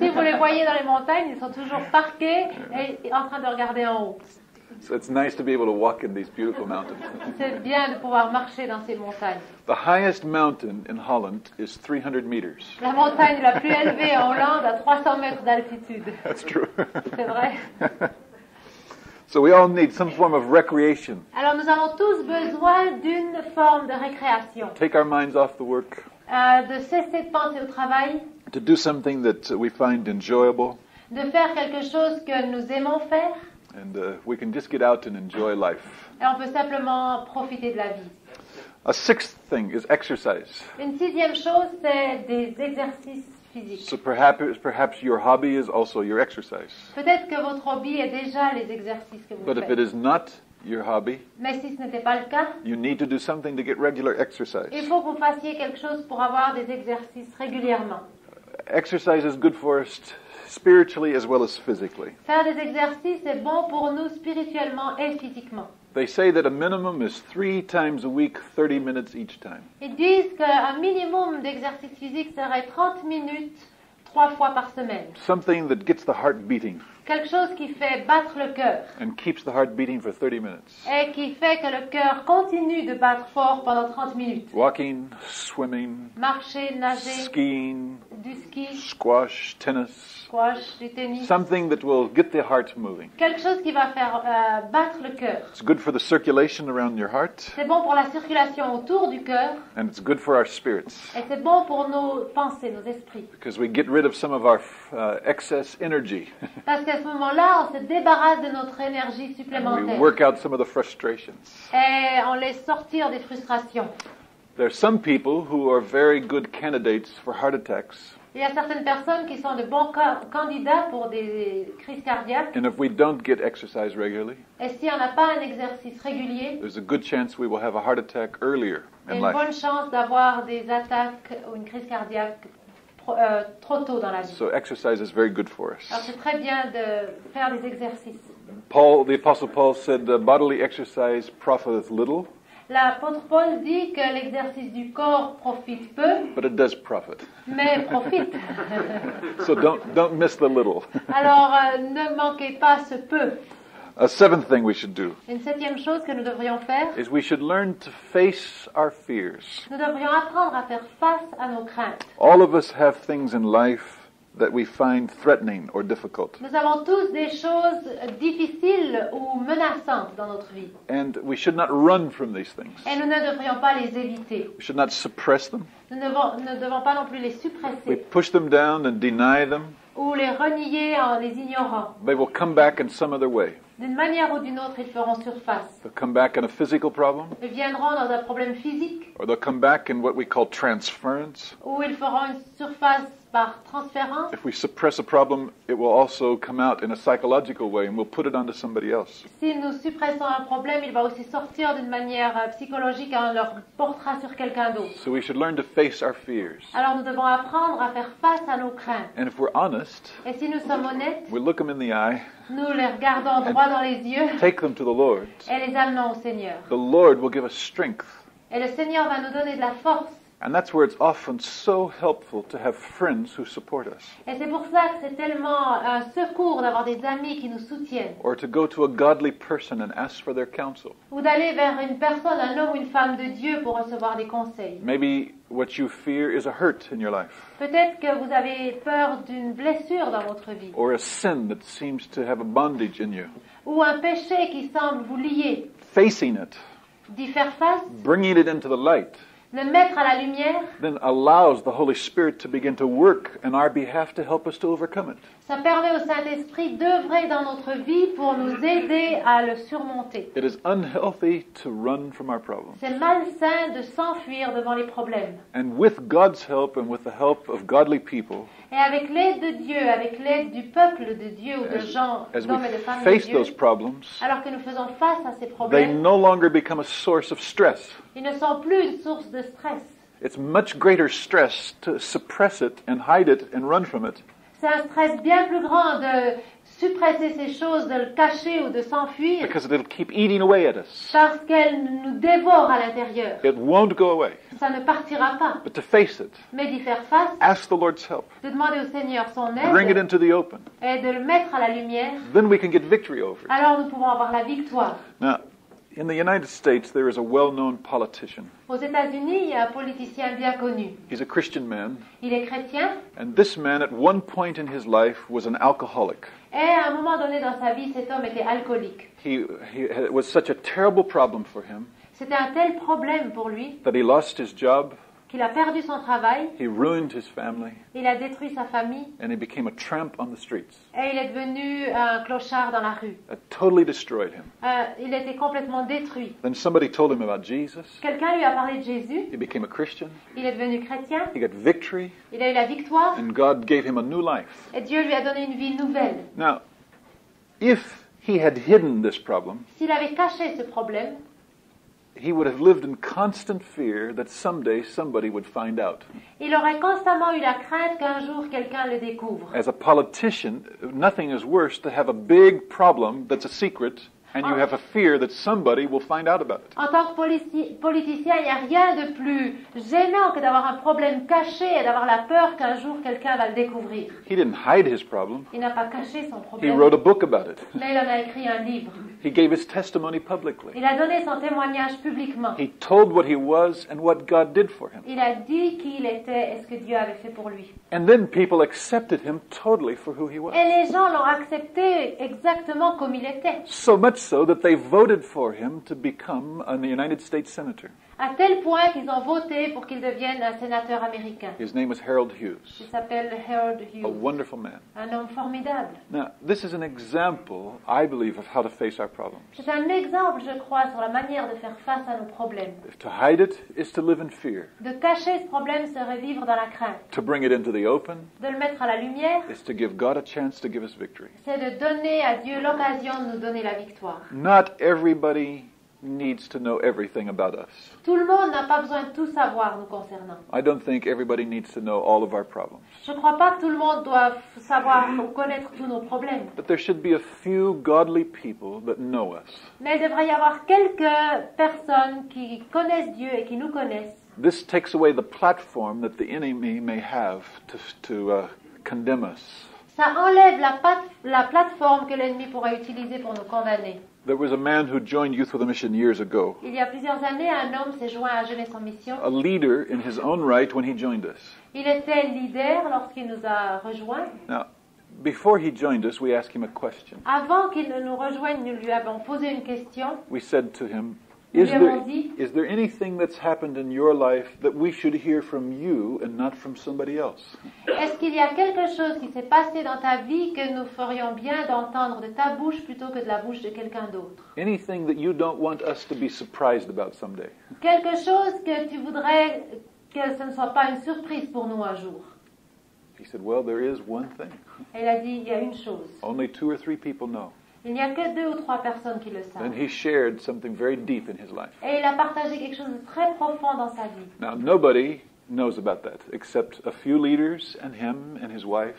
Si vous les voyez dans les montagnes, ils sont toujours parqués et en train de regarder en haut. So it's nice to be able to walk in these beautiful mountains. C'est bien de pouvoir marcher dans ces montagnes. The highest mountain in Holland is 300 meters. La montagne la plus élevée en Hollande a 300 mètres d'altitude. That's true. C'est vrai. So we all need some form of recreation. Alors nous avons tous besoin d'une forme de récréation. Take our minds off the work. De cesser de penser au travail. To do something that we find enjoyable. De faire quelque chose que nous aimons faire. And we can just get out and enjoy life. Et on peut simplement profiter de la vie. A sixth thing is exercise. Une sixième chose, c'est des exercices physiques. So perhaps your hobby is also your exercise. Peut-être que votre hobby est déjà les exercices que vous But if faites. it is not your hobby, Mais si ce n'était pas le cas, you need to do something to get regular exercise. il faut que vous fassiez quelque chose pour avoir des exercices régulièrement. Exercise is good for us spiritually as well as physically. Faire des exercices est bon pour nous spirituellement et physiquement. They say that a minimum is 3 times a week, 30 minutes each time. Ils disent qu'un minimum d'exercice physique serait 30 minutes 3 fois par semaine. Something that gets the heart beating Quelque chose qui fait battre le cœur and keeps the heart beating for 30 minutes. et qui fait que le cœur continue de battre fort pendant 30 minutes. Walking, swimming, Marcher, nager, skiing, du ski, squash, tennis. squash, du tennis. Something that will get the heart moving. Quelque chose qui va faire battre le cœur. It's good for the circulation around your heart, C'est bon pour la circulation autour du cœur and it's good for our spirits et c'est bon pour nos pensées, nos esprits. because we get rid of some of our excess energy. Parce qu'à ce moment-là, on se débarrasse de notre énergie We supplémentaire work out some of the frustrations. et on laisse sortir des frustrations. There are some people who are very good candidates for heart attacks, Il y a certaines personnes qui sont de bons candidats pour des crises cardiaques and if we don't get exercise regularly, et si on n'a pas un exercice régulier, there's a good chance we will have a heart attack earlier il y a in une bonne life. chance d'avoir des attaques ou une crise cardiaque trop tôt dans la vie. So exercise is very good for Alors us. c'est très bien de faire des exercices. The Apostle Paul said, bodily exercise profiteth little, L'apôtre Paul dit que l'exercice du corps profite peu, but it does profit. mais profite. So don't miss the little. Alors, ne manquez pas ce peu. A seventh thing we should do Une septième chose que nous devrions faire, is we should learn to face our fears. nous devrions apprendre à faire face à nos craintes. All of us have things in life that we find threatening or difficult. Nous avons tous des choses difficiles ou menaçantes dans notre vie. And we should not run from these things. Et nous ne devrions pas les éviter. We should not suppress them. Nous ne devons pas non plus les We suppresser push them down and deny them. ou les renier en les ignorant. They will come back in some other way. D'une manière ou d'une autre, ils feront surface. They'll come back in a physical problem, Ils viendront dans un problème physique or they'll come back in what we call transference. ou ils feront une surface par transférence. If we suppress a problem, it will also come out in a psychological way, and we'll put it onto somebody else. Si nous suppressons un problème, il va aussi sortir d'une manière psychologique et on le portera sur quelqu'un d'autre. So we should learn to face our fears. Alors nous devons apprendre à faire face à nos craintes. And if we're honest, Et si nous sommes honnêtes, we look them in the eye, nous les regardons droit dans les yeux take them to the Lord. et les amenons au Seigneur. The Lord will give us strength. Et le Seigneur va nous donner de la force. And that's where it's often so helpful to have friends who support us, Et c'est pour ça que c'est tellement un secours d'avoir des amis qui nous soutiennent. or to go to a godly person and ask for their counsel. Ou d'aller vers une personne, un homme ou une femme de Dieu pour recevoir des conseils. Maybe what you fear is a hurt in your life, Peut-être que vous avez peur d'une blessure dans votre vie. or a sin that seems to have a bondage in you. Ou un péché qui semble vous lier. Facing it, D'y faire face, bringing it into the light, le mettre à la lumière, then allows the Holy Spirit to begin to work on our behalf to help us to overcome it. ça permet au Saint-Esprit d'œuvrer dans notre vie pour nous aider à le surmonter. It is unhealthy to run from our problems. C'est malsain de s'enfuir devant les problèmes. And with God's help and with the help of godly people, Et avec l'aide de Dieu, avec l'aide du peuple de Dieu ou de gens, as we d'hommes et de femmes de face Dieu, those problems, alors que nous faisons face à ces they problèmes, no longer become a source of stress. ils ne sont plus une source de stress. It's much greater stress to suppress it and hide it and run from it C'est un stress bien plus grand de suppresser ces choses, de le cacher ou de s'enfuir, because it'll keep eating away at us. parce qu'elles nous dévorent à l'intérieur. It won't go away. Ça ne partira pas. But to face it, Mais d'y faire face, ask the Lord's help, de demander au Seigneur son bring it aide into the open. et de le mettre à la lumière, Then we can get victory over it. alors nous pouvons avoir la victoire. Now, in the United States, there is a well-known politician. Aux États-Unis, il y a un politicien bien connu. He's a Christian man, Il est chrétien and this man at one point in his life was an alcoholic. et à un moment donné dans sa vie, cet homme était alcoolique. It was such a terrible problem for him C'était un tel problème pour lui that he lost his job, qu'il a perdu son travail, he ruined his family, il a détruit sa famille and he became a tramp on the streets. et il est devenu un clochard dans la rue. It totally destroyed him. Il était complètement détruit. Then somebody told him about Jesus. Quelqu'un lui a parlé de Jésus, He became a Christian. il est devenu chrétien, He got victory, il a eu la victoire and God gave him a new life. et Dieu lui a donné une vie nouvelle. Now, if he had hidden this problem, S'il avait caché ce problème, he would have lived in constant fear that someday somebody would find out. il aurait constamment eu la crainte qu'un jour quelqu'un le découvre. As a politician, nothing is worse to have a big problem that's a secret, and you have a fear that somebody will find out about it. En tant que politicien, il n'y a rien de plus gênant que d'avoir un problème caché et d'avoir la peur qu'un jour quelqu'un va le découvrir. He didn't hide his problem. Il n'a pas caché son He problème, wrote a book about it. mais il en a écrit un livre. He gave his testimony publicly. Il a donné son témoignage publiquement. He told what he was and what God did for him. Il a dit qui il était et ce que Dieu avait fait pour lui. And then people accepted him totally for who he was. Et les gens l'ont accepté exactement comme il était. So much so that they voted for him to become a United States Senator. À tel point qu'ils ont voté pour qu'il devienne un sénateur américain. His name was Harold Il Hughes, s'appelle Harold a Hughes. wonderful man. Un homme formidable. Now, this is an example, I believe, of how to face our problems. C'est un exemple, je crois, sur la manière de faire face à nos problèmes. If to hide it is to live in fear. De cacher ce problème serait vivre dans la crainte. To bring it into the open De le mettre à la lumière, is to give God a chance to give us victory. c'est de donner à Dieu l'occasion de nous donner la victoire. Not everybody needs to know everything about us. Tout le monde n'a pas besoin de tout savoir nous concernant. I don't think everybody needs to know all of our problems. Je ne crois pas que tout le monde doit savoir ou connaître tous nos problèmes. But there should be a few godly people that know us. Mais il devrait y avoir quelques personnes qui connaissent Dieu et qui nous connaissent. This takes away the platform that the enemy may have to condemn us. Ça enlève la plateforme que l'ennemi pourrait utiliser pour nous condamner. There was a man who joined Youth with a Mission years ago, Il y a plusieurs années, un homme s'est joint à Jeunesse en Mission. a leader in his own right when he joined us. Il était leader lorsqu'il nous a rejoints. Now, before he joined us, we asked him a question. Avant qu'il ne nous rejoigne, nous lui avons posé une question. We said to him, Nous is lui avons dit, there anything that's happened in your life that we should hear from you and not from somebody else? est-ce qu'il y a quelque chose qui s'est passé dans ta vie que nous ferions bien d'entendre de ta bouche plutôt que de la bouche de quelqu'un d'autre? Anything that you don't want us to be surprised about someday? Quelque chose que tu voudrais que ce ne soit pas une surprise pour nous un jour. He said, well, there is one thing. Elle a dit, il y a une chose. Only 2 or 3 people know. Il n'y a que 2 ou 3 personnes qui le And savent. he shared something very deep in his life. Et il a partagé quelque chose de très profond dans sa vie. Now, nobody knows about that except a few leaders and him and his wife.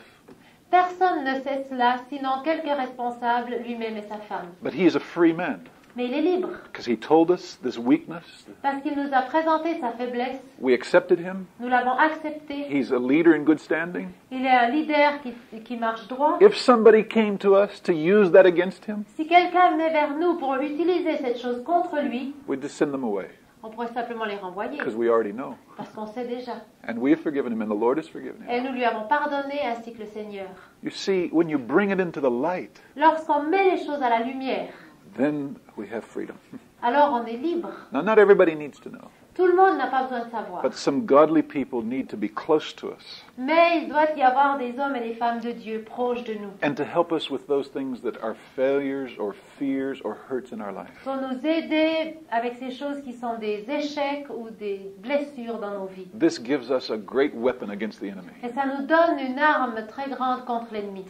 Personne ne sait cela, sinon quelques responsables, lui-même et sa femme. But he is a free man Mais il est libre, because he told us this weakness. parce qu'il nous a présenté sa faiblesse. We accepted him. Nous l'avons accepté. He's a leader in good standing. Il est un leader qui marche droit. If somebody came to us to use that against him, Si quelqu'un venait vers nous pour utiliser cette chose contre lui, we'd just send them away on pourrait simplement les renvoyer, because we already know. parce qu'on sait déjà. And we have forgiven him and the Lord has forgiven him. Et nous lui avons pardonné ainsi que le Seigneur. You see, when you bring it into the light, Lorsqu'on met les choses à la lumière, then we have freedom. alors on est libre. Now, not everybody needs to know, Tout le monde n'a pas besoin de savoir. but some godly people need to be close to us Mais il doit y avoir des hommes et des femmes de Dieu proches de nous, and to help us with those things that are failures or fears or hurts in our life. pour nous aider avec ces choses qui sont des échecs ou des blessures dans nos vies. This gives us a great weapon against the enemy. Et ça nous donne une arme très grande contre l'ennemi.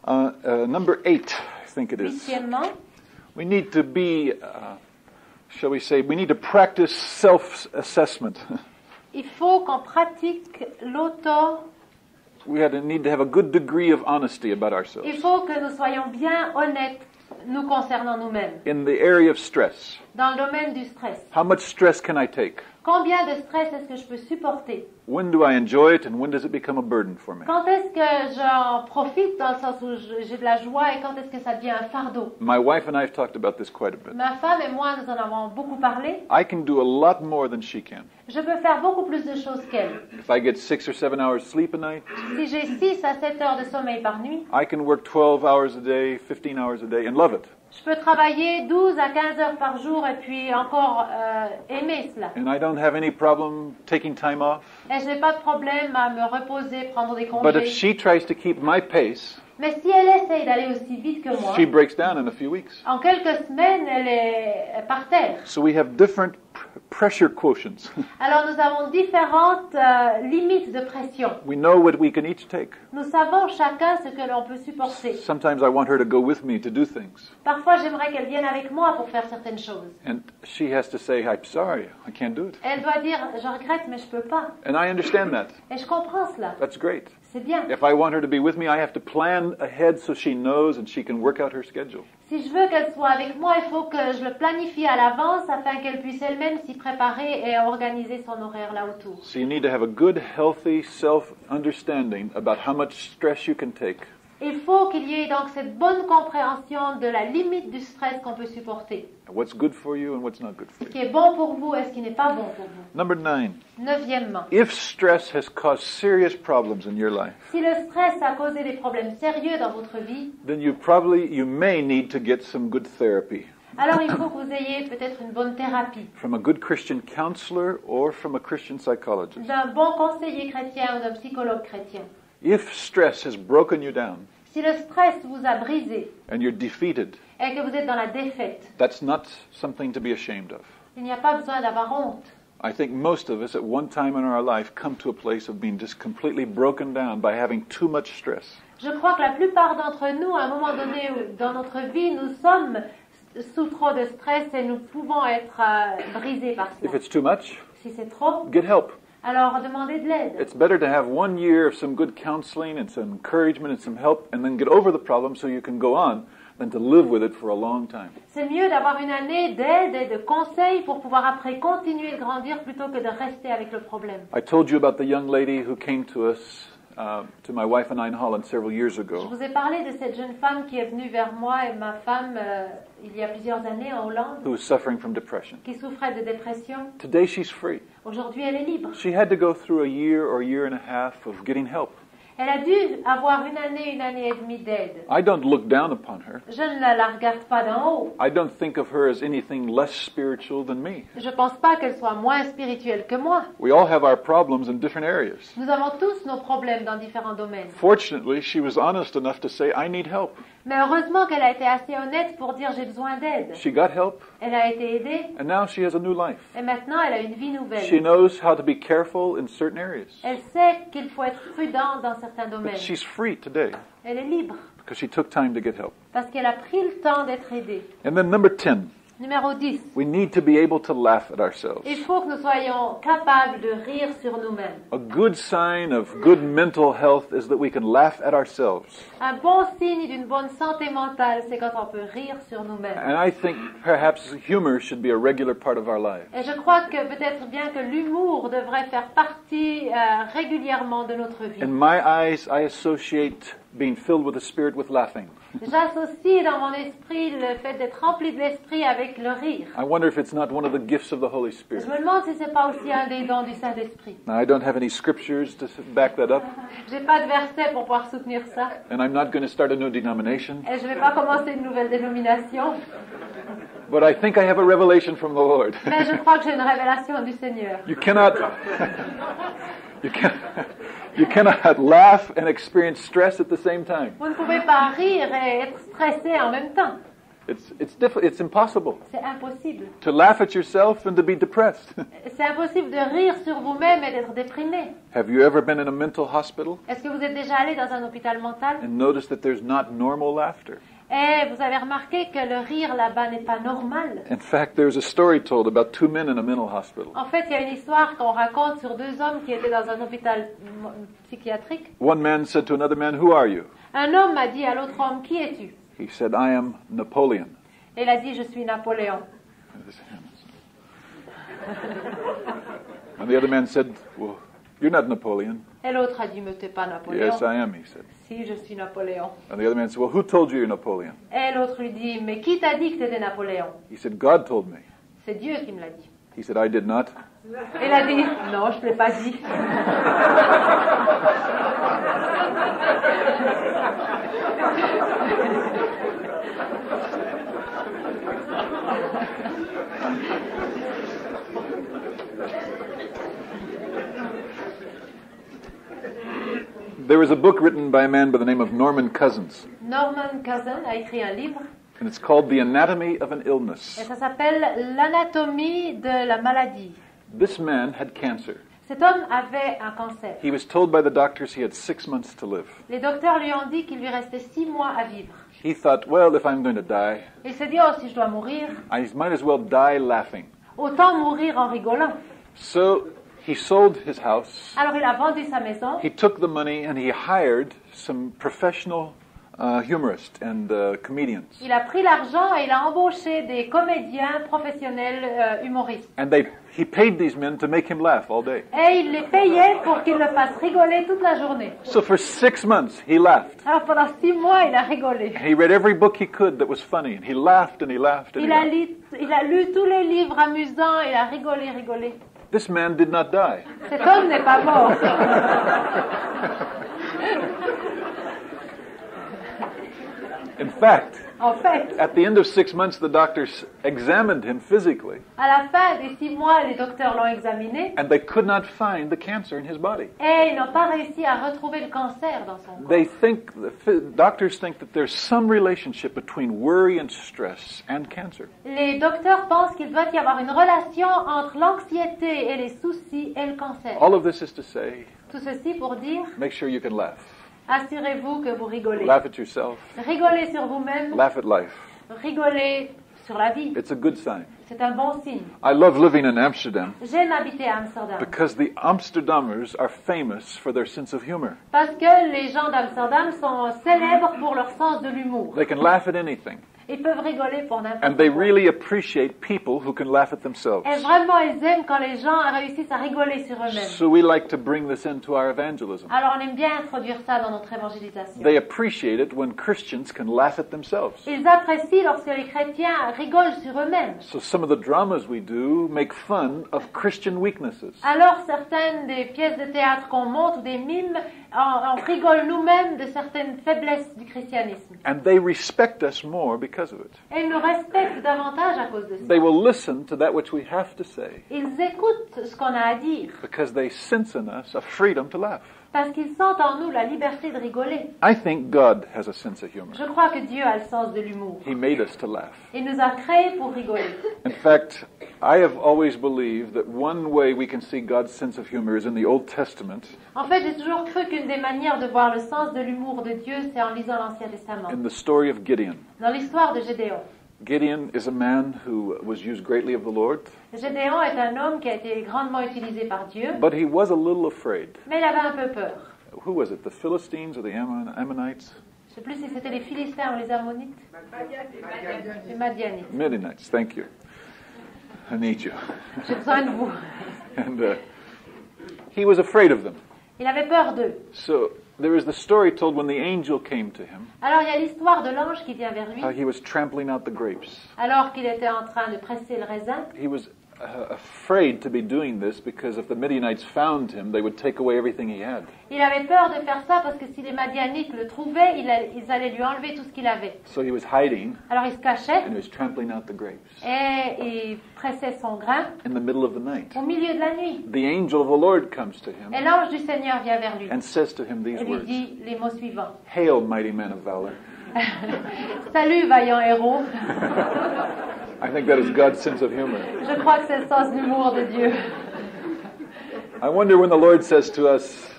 Number 8, I think it is. Huitièmement, We need to be, shall we say, we need to practice self-assessment. il faut qu'on pratique l'auto. We need to have a good degree of honesty about ourselves. Il faut que nous soyons bien honnêtes nous concernant nous-mêmes. In the area of stress, Dans le domaine du stress. how much stress can I take? Combien de stress est-ce que je peux supporter? When do I enjoy it and when does it become a burden for me? Quand est-ce que j'en profite dans le sens où j'ai de la joie et quand est-ce que ça devient un fardeau? My wife and I have talked about this quite a bit. Ma femme et moi, nous en avons beaucoup parlé. I can do a lot more than she can. Je peux faire beaucoup plus de choses qu'elle. If I get 6 or 7 hours sleep a night, Si j'ai 6 à 7 heures de sommeil par nuit, I can work 12 hours a day, 15 hours a day and love it. je peux travailler 12 à 15 heures par jour et puis encore aimer cela. And I don't have any problem taking time off. Et je n'ai pas de problème à me reposer, prendre des But if congés. she tries to keep my pace, Mais si elle essaye d'aller aussi vite que moi, she breaks down in a few weeks. en quelques semaines, elle est par terre. So we have different pressure quotients. Alors nous avons différentes limites de pression. We know what we can each take. Nous savons chacun ce que l'on peut supporter. Sometimes I want her to go with me to do things. Parfois, j'aimerais qu'elle vienne avec moi pour faire certaines choses. And she has to say, I'm sorry, I can't do it. Elle doit dire, je regrette, mais je peux pas. And I understand that. Et je comprends cela. That's great. C'est bien. If I want her to be with me, I have to plan ahead so she knows and she can work out her schedule. Si je veux qu'elle soit avec moi, il faut que je le planifie à l'avance afin qu'elle puisse elle-même s'y préparer et organiser son horaire là autour. So you need to have a good, healthy self-understanding about how much stress you can take. Il faut qu'il y ait donc cette bonne compréhension de la limite du stress qu'on peut supporter. What's good for you and what's not good for Ce qui you. est bon pour vous et ce qui n'est pas bon pour vous. Number 9. Neuvièmement, If stress has caused serious problems in your life, si le stress a causé des problèmes sérieux dans votre vie, then you may need to get some good therapy alors il faut que vous ayez peut-être une bonne thérapie from a good Christian counselor or from a Christian psychologist. d'un bon conseiller chrétien ou d'un psychologue chrétien. If stress has broken you down Si le stress vous a brisé and you're defeated, et que vous êtes dans la défaite, that's not something to be ashamed of. il n'y a pas besoin d'avoir honte. I think most of us at one time in our life come to a place of being just completely broken down by having too much stress. Je crois que la plupart d'entre nous, à un moment donné dans notre vie, nous sommes sous trop de stress et nous pouvons être brisés par If cela. it's too much, Si c'est trop, get help. alors demandez de l'aide. It's better to have 1 year of some good counseling and some encouragement and some help and then get over the problem so you can go on than to live with it for a long time. C'est mieux d'avoir une année d'aide et de conseils pour pouvoir après continuer de grandir plutôt que de rester avec le problème. I told you about the young lady who came to us, to my wife and I in Holland several years Je ago, vous ai parlé de cette jeune femme qui est venue vers moi et ma femme il y a plusieurs années en Hollande, who was suffering from depression. qui souffrait de dépression. Today she's free. Aujourd'hui, elle est libre. She had to go through a year or year and a half of getting help. Elle a dû avoir une année et demie d'aide. I don't look down upon her. Je ne la regarde pas d'en haut. I don't think of her as anything less spiritual than me. Je ne pense pas qu'elle soit moins spirituelle que moi. We all have our problems in different areas. Nous avons tous nos problèmes dans différents domaines. Fortunately, she was honest enough to say, I need help. Mais heureusement qu'elle a été assez honnête pour dire j'ai besoin d'aide. She got help, Elle a été aidée and now she has a new life. et maintenant elle a une vie She nouvelle. knows how to be careful in certain areas. Elle sait qu'il faut être prudent dans certains But domaines. she's free today Elle est libre because she took time to get help. parce qu'elle a pris le temps d'être aidée. And then number 10, Numéro 10. we need to be able to laugh at ourselves. Il faut que nous soyons capables de rire sur nous-mêmes. A good sign of good mental health is that we can laugh at ourselves. Un bon signe d'une bonne santé mentale, c'est quand on peut rire sur nous-mêmes. And I think perhaps humor should be a regular part of our lives. Et je crois que peut-être bien que l'humour devrait faire partie régulièrement de notre vie. In my eyes, I associate being filled with the Spirit with laughing. J'associe dans mon esprit le fait d'être rempli de l'esprit avec le rire. I wonder if it's not one of the gifts of the Holy Je Spirit. me demande si c'est pas aussi un des dons du Saint-Esprit. Now, I don't have any scriptures to back that up, J'ai pas de verset pour pouvoir soutenir ça. and I'm not going to start a new denomination, Et je vais pas commencer une nouvelle dénomination. but I think I have a revelation from the Lord. Mais je crois que j'ai une révélation du Seigneur. You cannot, you can, you cannot laugh and experience stress at the same time. Vous ne pouvez pas rire et être stressé en même temps. It's impossible C'est impossible. to laugh at yourself and to be depressed. C'est impossible de rire sur vous-même et d'être déprimé. Have you ever been in a mental hospital Est-ce que vous êtes déjà allé dans un hôpital mental and noticed that there's not normal laughter? et vous avez remarqué que le rire là-bas n'est pas normal? In fact, there's a story told about 2 men in a mental hospital. En fait, il y a une histoire qu'on raconte sur deux hommes qui étaient dans un hôpital psychiatrique. One man said to another man, "Who are you?" Un homme a dit à l'autre homme, qui es-tu? He said, "I am Napoleon." Et il a dit, je suis Napoléon. And the other man said, "Well, you're not Napoleon." Et l'autre a dit, mais t'es pas Napoléon. "Yes, I am," he said. Si, je suis Napoléon. And the other man said, "Well, who told you you're Napoleon?" Et l'autre lui dit, mais qui t'a dit que t'étais Napoléon? He said, "God told me." C'est Dieu qui me l'a dit. He said, "I did not." Et il a dit, non, je ne l'ai pas dit. There was a book written by a man by the name of Norman Cousins, Norman Cousin a écrit un livre and it's called The Anatomy of an Illness. et ça s'appelle L'anatomie de la maladie. This man had cancer. Cet homme avait un cancer. He was told by the doctors he had 6 months to live. Les docteurs lui ont dit qu'il lui restait 6 mois à vivre. He thought, well, if I'm going to die, Il s'est dit, oh, si je dois mourir, I might as well die laughing. autant mourir en rigolant. So he sold his house. Alors il a vendu sa maison, He took the money and he hired some professional humorists and comedians. il a pris l'argent et il a embauché des comédiens professionnels humoristes. And he paid these men to make him laugh all day. Et il les payait pour qu'ils le fassent rigoler toute la journée. So for 6 months he laughed. Alors pendant 6 mois, il a rigolé. He read every book he could that was funny, and he laughed and he laughed and he laughed. Il a lu tous les livres amusants, il a rigolé. This man did not die. Cet homme n'est pas mort. In fact, En fait, at the end of 6 months, the doctors examined him physically, à la fin des 6 mois, les docteurs l'ont examiné and they could not find the cancer in his body. et ils n'ont pas réussi à retrouver le cancer dans son corps. Doctors think that there's some relationship between worry and stress and cancer. Les docteurs pensent qu'il doit y avoir une relation entre l'anxiété et les soucis et le cancer. All of this is to say, Tout ceci pour dire, make sure you can laugh. assurez-vous que vous rigolez. Laugh at yourself. Rigolez sur vous-même, Laugh at life. rigolez sur la vie. It's a good sign. C'est un bon signe. I love living in Amsterdam J'aime habiter à Amsterdam because the Amsterdammers are famous for their sense of humor. parce que les gens d'Amsterdam sont célèbres pour leur sens de l'humour. They can laugh at anything. Ils peuvent rigoler pour n'importe And they quoi. really appreciate people who can laugh at themselves. Et vraiment, ils aiment quand les gens réussissent à rigoler sur eux-mêmes. So we like to bring this into our evangelism. Alors on aime bien introduire ça dans notre évangélisation. They appreciate it when Christians can laugh at themselves. Ils apprécient lorsque les chrétiens rigolent sur eux-mêmes. So some of the dramas we do make fun of Christian weaknesses. Alors certaines des pièces de théâtre qu'on monte ou des mimes, on rigole nous-mêmes de certaines faiblesses du christianisme. And they respect us more because of it. Et ils nous respectent davantage à cause de ça. They will listen to that which we have to say Ils écoutent ce qu'on a à dire because they sense in us a freedom to laugh. parce qu'ils sentent en nous la liberté de rigoler. I think God has a sense of humor. Je crois que Dieu a le sens de l'humour. He made us to laugh. Il nous a créés pour rigoler. In fact, I have always believed that one way we can see God's sense of humor is in the Old Testament, En fait, j'ai toujours cru qu'une des manières de voir le sens de l'humour de Dieu, c'est en lisant l'Ancien Testament. in the story of Gideon. Dans l'histoire de Gédéon. Gideon is a man who was used greatly of the Lord, Gédéon est un homme qui a été grandement utilisé par Dieu, but he was a little afraid. mais il avait un peu peur. Who was it, the Philistines or the Ammonites? Je ne sais plus si c'était les Philistins ou les Ammonites. Les Madianites. Midianites, thank you. I need you. J'ai besoin de vous. And he was afraid of them. Il avait peur d'eux. So there is the story told when the angel came to him, Alors il y a l'histoire de l'ange qui vient vers lui, how he was trampling out the grapes. alors qu'il était en train de presser le raisin. He was afraid to be doing this because if the Midianites found him, they would take away everything he had. Il avait peur de faire ça parce que si les Madianites le trouvaient, ils allaient lui enlever tout ce qu'il avait. So he was hiding Alors il se cachait and he was trampling out the grapes et il pressait son grain in the middle of the night. au milieu de la nuit. The angel of the Lord comes to him Et l'ange du Seigneur vient vers lui and says to him these et lui words, dit les mots suivants. "Hail, mighty man of valor." Salut, vaillant héros. I think that is God's sense of humor. Je crois que c'est le sens d'humour de Dieu. I wonder when the Lord says to us,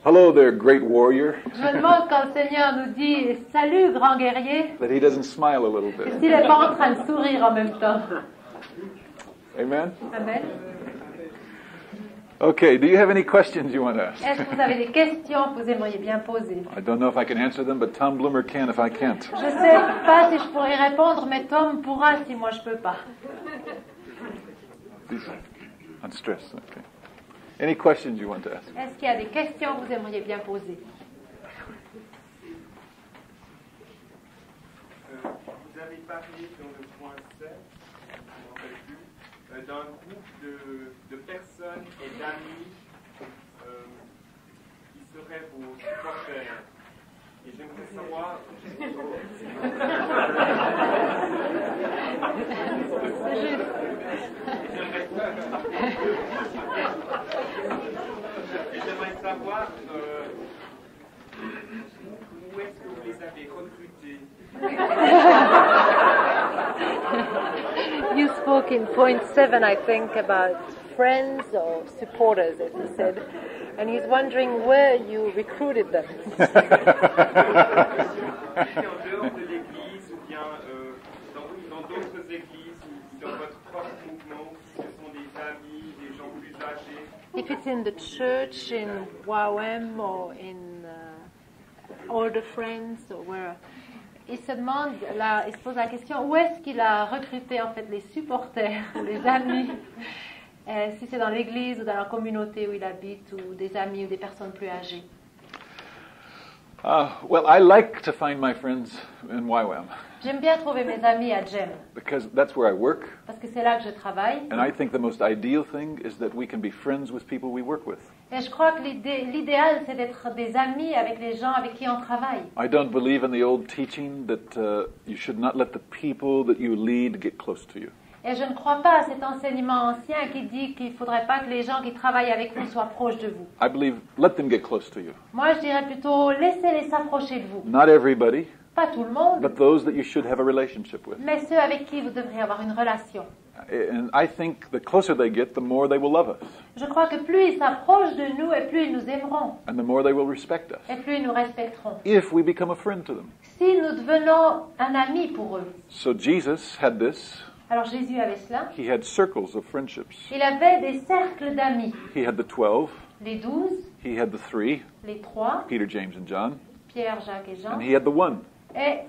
"Hello there, great warrior," Je me demande quand le Seigneur nous dit « Salut, grand guerrier », that he doesn't smile a little bit. s'il n'est pas en train de sourire en même temps. Amen? Amen. Okay, do you have any questions you want to ask? Est-ce que vous avez des questions que vous aimeriez bien poser? I don't know if I can answer them, but Tom Bloomer can if I can't. Je ne sais pas si je pourrais y répondre, mais Tom pourra si moi je ne peux pas. On stress, okay. Any questions you want to ask? Est-ce qu'il y a des questions que vous aimeriez bien poser? Vous avez parlé dans le point 7, je m'en rappelle plus, d'un groupe de personnes et d'amis qui seraient vos supporters. Et j'aimerais savoir... J'aimerais savoir où est-ce que vous les avez recrutés. You spoke in point 7, I think, about friends or supporters, as you said, and he's wondering where you recruited them. En dehors de l'église ou bien dans d'autres églises ou dans votre propre mouvement, si ce sont des amis, des gens plus âgés. If it's in the church, in YWAM, or in older friends, or where... Il se demande, là, il se pose la question, où est-ce qu'il a recruté en fait les supporters, les amis, si c'est dans l'église ou dans la communauté où il habite, ou des amis ou des personnes plus âgées. Well, I like to find my friends in YWAM J'aime bien trouver mes amis à GEM, because that's where I work, parce que c'est là que je travaille. and I think the most ideal thing is that we can be friends with people we work with. Et je crois que l'idéal, c'est d'être des amis avec les gens avec qui on travaille. I don't believe in the old teaching that you should not let the people that you lead get close to you. Et je ne crois pas à cet enseignement ancien qui dit qu'il ne faudrait pas que les gens qui travaillent avec vous soient proches de vous. I believe let them get close to you. Moi, je dirais plutôt, laissez-les s'approcher de vous. Not everybody, Pas tout le monde, but those that you should have a relationship with. mais ceux avec qui vous devriez avoir une relation. And I think the closer they get, the more they will love us. Je crois que plus ils s'approchent de nous et plus ils nous aimeront. And the more they will respect us. Et plus ils nous respecteront. If we become a friend to them. Si nous devenons un ami pour eux. So Jesus had this. Alors Jésus avait cela. He had circles of friendships. Il avait des cercles d'amis. He had the 12. Les 12. He had the 3. Les 3. Peter, James, and John. Pierre, Jacques et Jean. And he had the 1. Et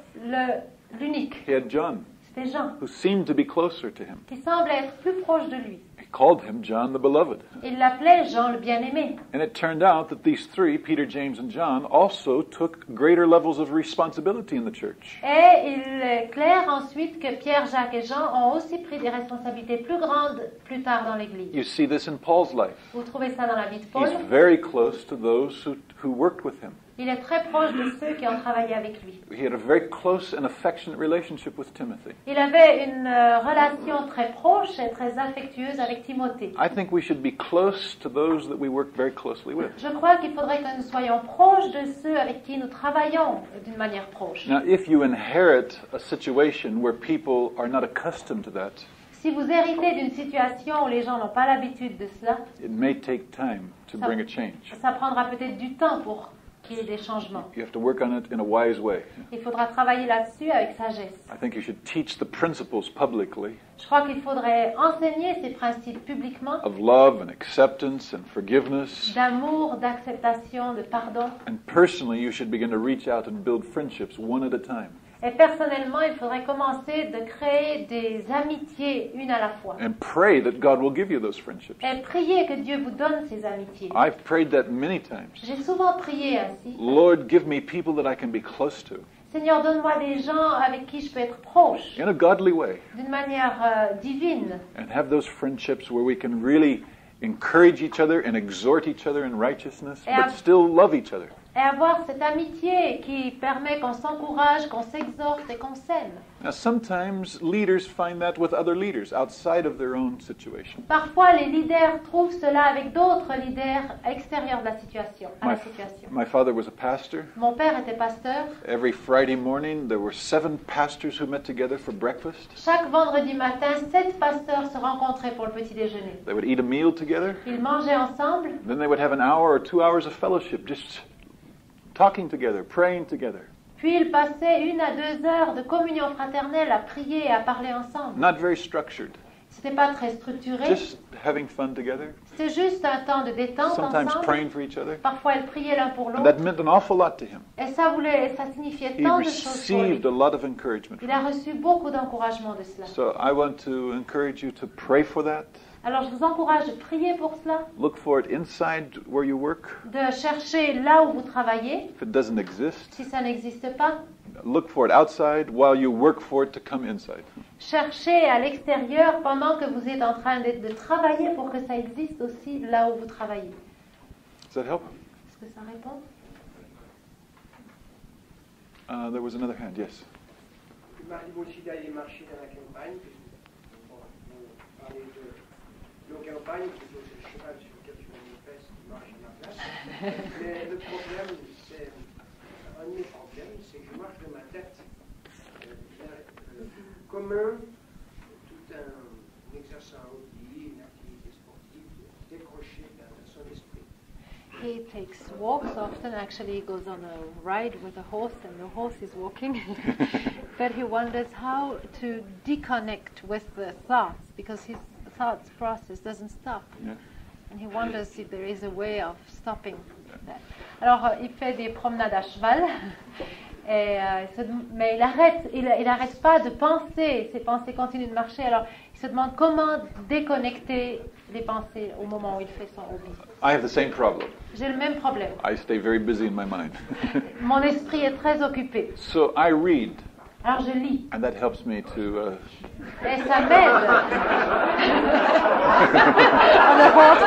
l'unique. He had John. C'était Jean. Who seemed to be closer to him. Qui semble être plus proche de lui. He called him John the Beloved. Il l'appelait Jean le bien-aimé. And it turned out that these 3, Peter, James, and John, also took greater levels of responsibility in the church. Et il est clair ensuite que Pierre, Jacques et Jean ont aussi pris des responsabilités plus grandes plus tard dans l'Église. You see this in Paul's life. Vous trouvez ça dans la vie de Paul. He's very close to those who worked with him. Il est très proche de ceux qui ont travaillé avec lui. He had a very close and affectionate relationship with Timothy. Il avait une relation très proche et très affectueuse avec Timothée. I think we should be close to those that we work very closely with. Je crois qu'il faudrait que nous soyons proches de ceux avec qui nous travaillons d'une manière proche. Now, if you inherit a situation where people are not accustomed to that, si vous héritez d'une situation où les gens n'ont pas l'habitude de cela, it may take time to bring a change. Ça prendra peut-être du temps pour qu'il y ait des changements. You have to work on it in a wise way. Il faudra travailler là-dessus avec sagesse. I think you should teach the principles publicly. Je crois qu'il faudrait enseigner ces principes publiquement. Of love and acceptance and forgiveness. D'amour, d'acceptation, de pardon. And personally, you should begin to reach out and build friendships one at a time. Et personnellement, il faudrait commencer de créer des amitiés une à la fois. And pray that God will give you those friendships. Et prier que Dieu vous donne ces amitiés. I've prayed that many times. J'ai souvent prié ainsi. Lord, give me people that I can be close to. Seigneur, donne-moi des gens avec qui je peux être proche. In a godly way. D'une manière divine. And have those friendships where we can really encourage each other and exhort each other in righteousness, but still love each other. Et avoir cette amitié qui permet qu'on s'encourage, qu'on s'exhorte et qu'on s'aime. Now, sometimes leaders find that with other leaders outside of their own situation. Parfois, les leaders trouvent cela avec d'autres leaders extérieurs de la situation, à la situation. My father was a pastor. Mon père était pasteur. Every Friday morning, there were 7 pastors who met together for breakfast. Chaque vendredi matin, 7 pasteurs se rencontraient pour le petit déjeuner. They would eat a meal together. Ils mangeaient ensemble. Then they would have an hour or 2 hours of fellowship, just talking together, praying together. Puis ils passaient 1 à 2 heures de communion fraternelle à prier et à parler ensemble. Not very structured. C'était pas très structuré. Just having fun together. C'était juste un temps de détente Sometimes ensemble. praying for each other. Parfois, ils priaient l'un pour And l'autre. that meant an awful lot to him. Et ça signifiait He tant de choses pour lui. received a lot of encouragement. Il a reçu beaucoup d'encouragement de cela. So I want to encourage you to pray for that. Alors, je vous encourage de prier pour cela, Look for it inside where you work. de chercher là où vous travaillez, If it doesn't exist, si ça n'existe pas. look for it outside while you work for it to come inside. Cherchez à l'extérieur pendant que vous êtes en train de travailler pour que ça existe aussi là où vous travaillez. Does that help? Est-ce que ça répond? There was another hand, yes. Il m'arrive aussi d'aller marcher dans la campagne. Vous parlez de nos campagnes, plutôt c'est le cheval sur lequel je me fesse qui marche à ma place. Mais le problème, c'est un de mes problèmes, c'est que je marche de ma tête. Comme tout un exercice en hobby, une activité sportive, décroché dans son esprit. He takes walks often. Actually, he goes on a ride with a horse, and the horse is walking. But he wonders how to deconnect with the thoughts, because his thoughts process doesn't stop. Yeah. And he wonders if there is a way of stopping that. Alors, il fait des promenades à cheval, mais il arrête pas de penser. Ses pensées continuent de marcher. Alors, il se demande comment déconnecter les pensées au moment où il fait son hobby. I have the same problem. J'ai le même problème. I stay very busy in my mind. Mon esprit est très occupé. So I read, Alors, je lis. and that helps me to... Et ça m'aide. On the horse.